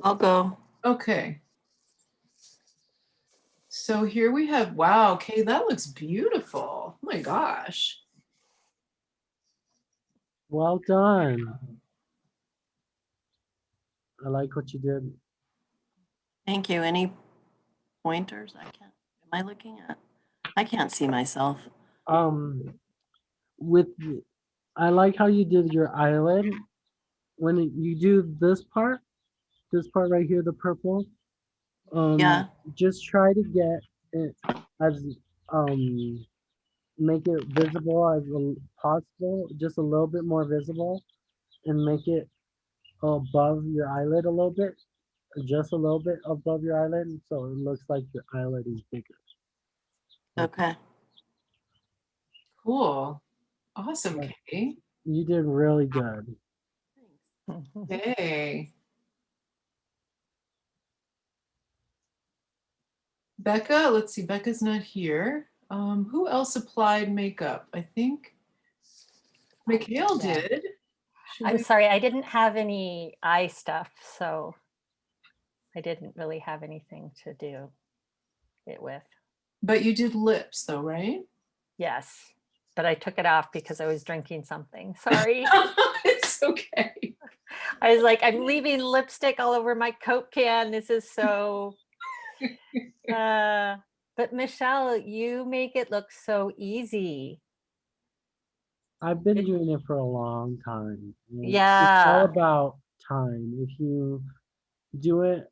I'll go.
Okay. So here we have, wow, Kay, that looks beautiful. Oh my gosh.
Well done. I like what you did.
Thank you. Any pointers? I can't. Am I looking at? I can't see myself.
With I like how you did your eyelid. When you do this part right here, the purple,
Yeah.
just try to get it as make it visible as possible, just a little bit more visible, and make it above your eyelid a little bit, just a little bit above your eyelid, so it looks like your eyelid is bigger.
Okay.
Cool. Awesome,
Right.
Kay.
You did really good.
Hey. Becca, let's see, Becca's not here. Who else applied makeup? I think Mikhail
Yeah.
did. Should
I'm
we-
sorry, I didn't have any eye stuff, so I didn't really have anything to do it with.
But you did lips though, right?
Yes, but I took it off because I was drinking something. Sorry.
It's okay.
I was like, I'm leaving lipstick all over my Coke can. This is so. But Michelle, you make it look so easy.
I've been doing it for a long time. and It's
Yeah.
all about time. If you do it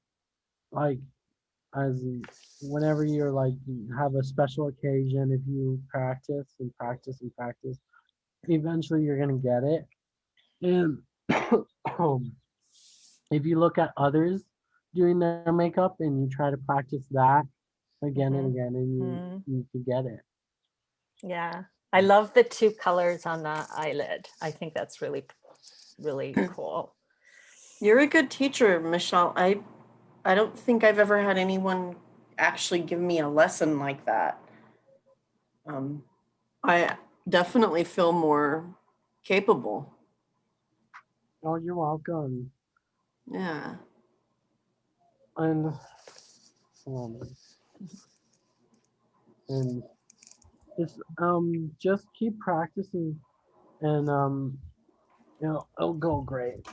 like as whenever you're like you have a special occasion, if you practice and practice and practice, eventually you're gonna get it. And if you look at others doing their makeup and you try to practice that again and again, and you can get it.
Yeah. I love the two colors on the eyelid. I think that's really, really cool.
You're a good teacher, Michelle. I don't think I've ever had anyone actually give me a lesson like that. definitely feel more capable.
Oh, you're welcome.
Yeah.
And and it's just keep practicing, and it'll go great.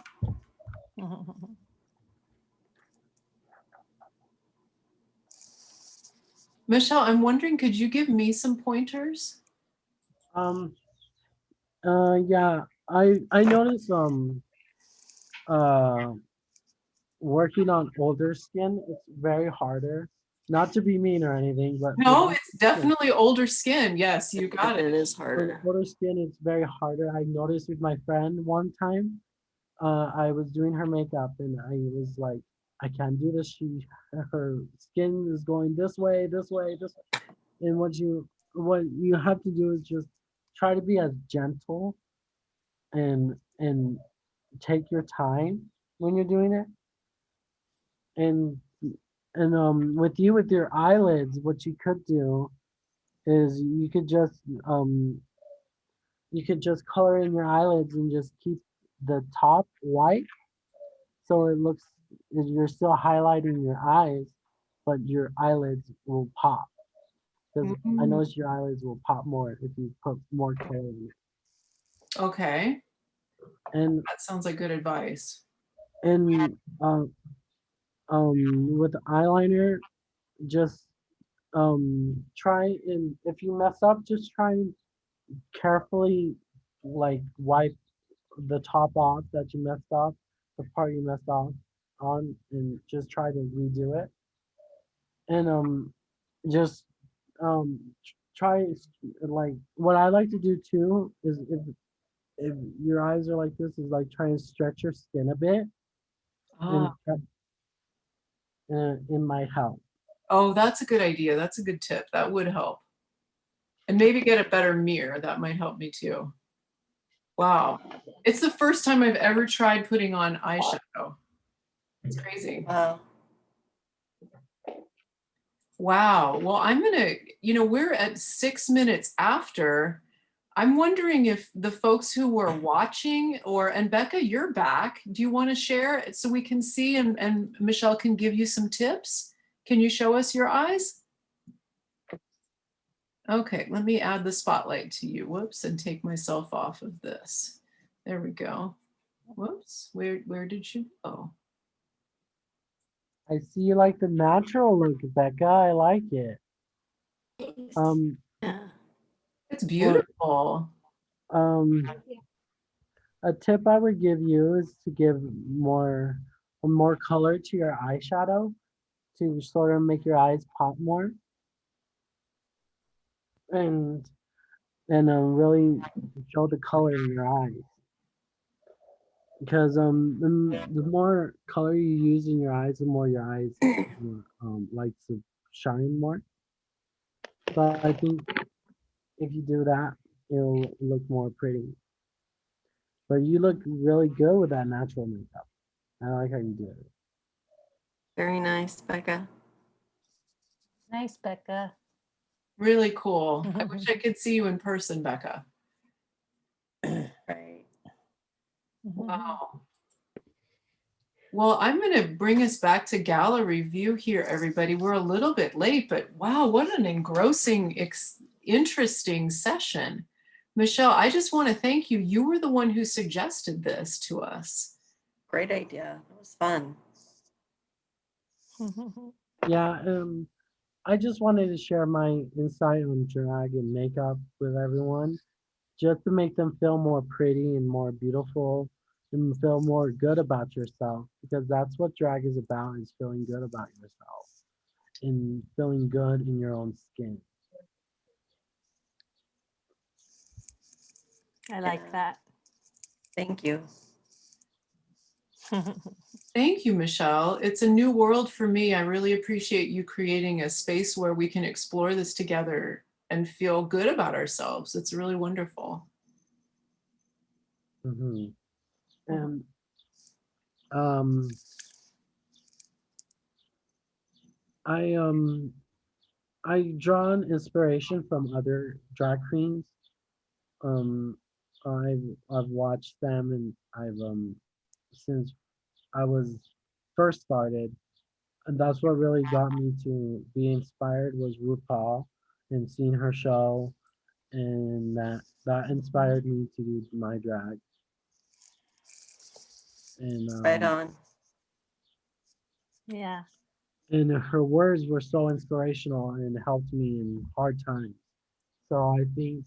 Michelle, I'm wondering, could you give me some pointers?
Yeah, I noticed uh working on older skin, it's very harder. Not to be mean or anything, but with
No,
older
it's
skin,
definitely older skin. Yes, you got
It
it.
is
with
harder.
older skin, it's very harder. I noticed with my friend one time, I was doing her makeup and I was like, I can't do this. Her skin is going this way, this way, this way. And what you have to do is just try to be as gentle and take your time when you're doing it. And with your eyelids, what you could do is you could just color in your eyelids and just keep the top white, so it looks you're still highlighting your eyes, but your eyelids will pop. Because I
Mm,
noticed your eyelids will pop more if you put more color in
okay,
it. And
that sounds like good advice.
and with the eyeliner, just try, and if you mess up, just try and carefully like wipe the top off that you messed up, the part you messed off on, and just try to redo it. And just try, like, what I like to do too is, if your eyes are like this, is like try and stretch your skin a bit, and
Ah,
it might help.
oh, that's a good idea. That's a good tip. That would help. And maybe get a better mirror. That might help me too. Wow. It's the first time I've ever tried putting on eyeshadow. It's crazy.
Wow.
Wow. Well, I'm gonna, we're at 6 minutes after. I'm wondering if the folks who were watching, and Becca, you're back. Do you want to share it so we can see, and Michelle can give you some tips? Can you show us your eyes? Okay, let me add the spotlight to you. Whoops, and take myself off of this. There we go. Whoops, where did you go?
I see you like the natural look, Becca. I like it.
Thanks.
Yeah.
It's beautiful.
Um, a tip I would give you is to give more color to your eyeshadow, to sort of make your eyes pop more, and really show the color in your eyes. Because the more color you use in your eyes, the more your eyes like to shine more. So I think if you do that, it'll look more pretty. But you look really good with that natural makeup. I like how you do it.
Very nice, Becca.
Nice, Becca.
Really cool. I wish I could see you in person, Becca.
Right.
Wow. Well, I'm going to bring us back to gallery view here, everybody. We're a little bit late, but wow, what an engrossing, interesting session. Michelle, I just want to thank you. You were the one who suggested this to us.
Great idea. It was fun.
Yeah, I just wanted to share my insight on drag and makeup with everyone, just to make them feel more pretty and more beautiful and feel more good about yourself, because that's what drag is about, is feeling good about yourself and feeling good in your own skin.
I like
Yeah.
that.
Thank you.
Thank you, Michelle. It's a new world for me. I really appreciate you creating a space where we can explore this together and feel good about ourselves. It's really wonderful.
Mm-hmm. And um, I I draw an inspiration from other drag queens, I've watched them, and I've since I was first started, and that's what really got me to be inspired was RuPaul and seeing her show, and that inspired me to do my drag. And
Right on.
Yeah.
and her words were so inspirational and helped me in hard times. So I think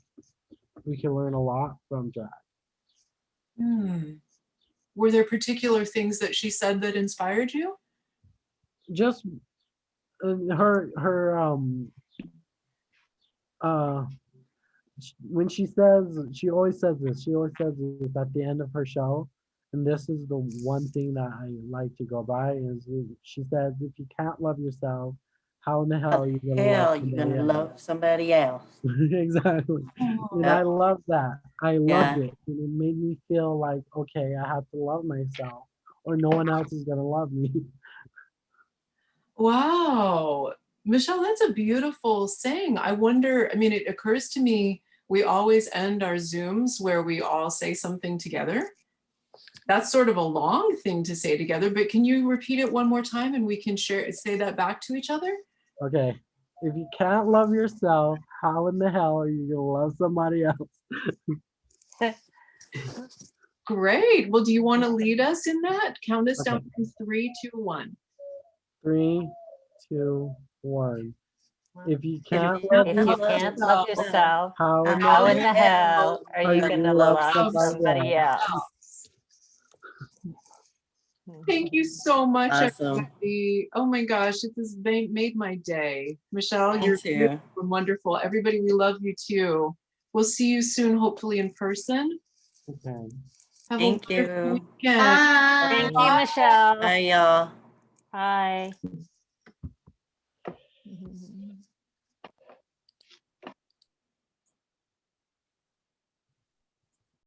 we can learn a lot from drag.
Hmm. Were there particular things that she said that inspired you?
Just her uh when she always says this, at the end of her show, and this is the one thing that I like to go by is she says, if you can't love yourself, how in the hell
How
are you
the
gonna love
hell you
somebody
gonna
else?
love somebody else?
Exactly. And
Yep.
I love that. I loved
Yeah.
it. And it made me feel like, okay, I have to love myself or no one else is gonna love me.
Wow. Michelle, that's a beautiful saying. I wonder, I mean, it occurs to me we always end our Zooms where we all say something together. That's sort of a long thing to say together, but can you repeat it one more time and we can say that back to each other?
Okay. If you can't love yourself, how in the hell are you gonna love somebody else?
Great. Well, do you want to lead us in that? Count us down
Okay.
from 3, 2, 1.
3, 2, 1. If you
If
can't
you
love
If you
can't love
can't love
yourself,
yourself,
how in
how in
the
the hell are
are
you
you
gonna
gonna love
love
somebody
somebody
else?
else?
Thank you so much,
Awesome.
everybody. Oh my gosh, this has made my day. Michelle,
Me
you're
too.
beautiful and wonderful. Everybody, we love you too. We'll see you soon, hopefully in person.
Okay.
Have
Thank
a wonderful
you.
weekend.
Bye.
Thank you, Michelle.
Bye, y'all.
Bye.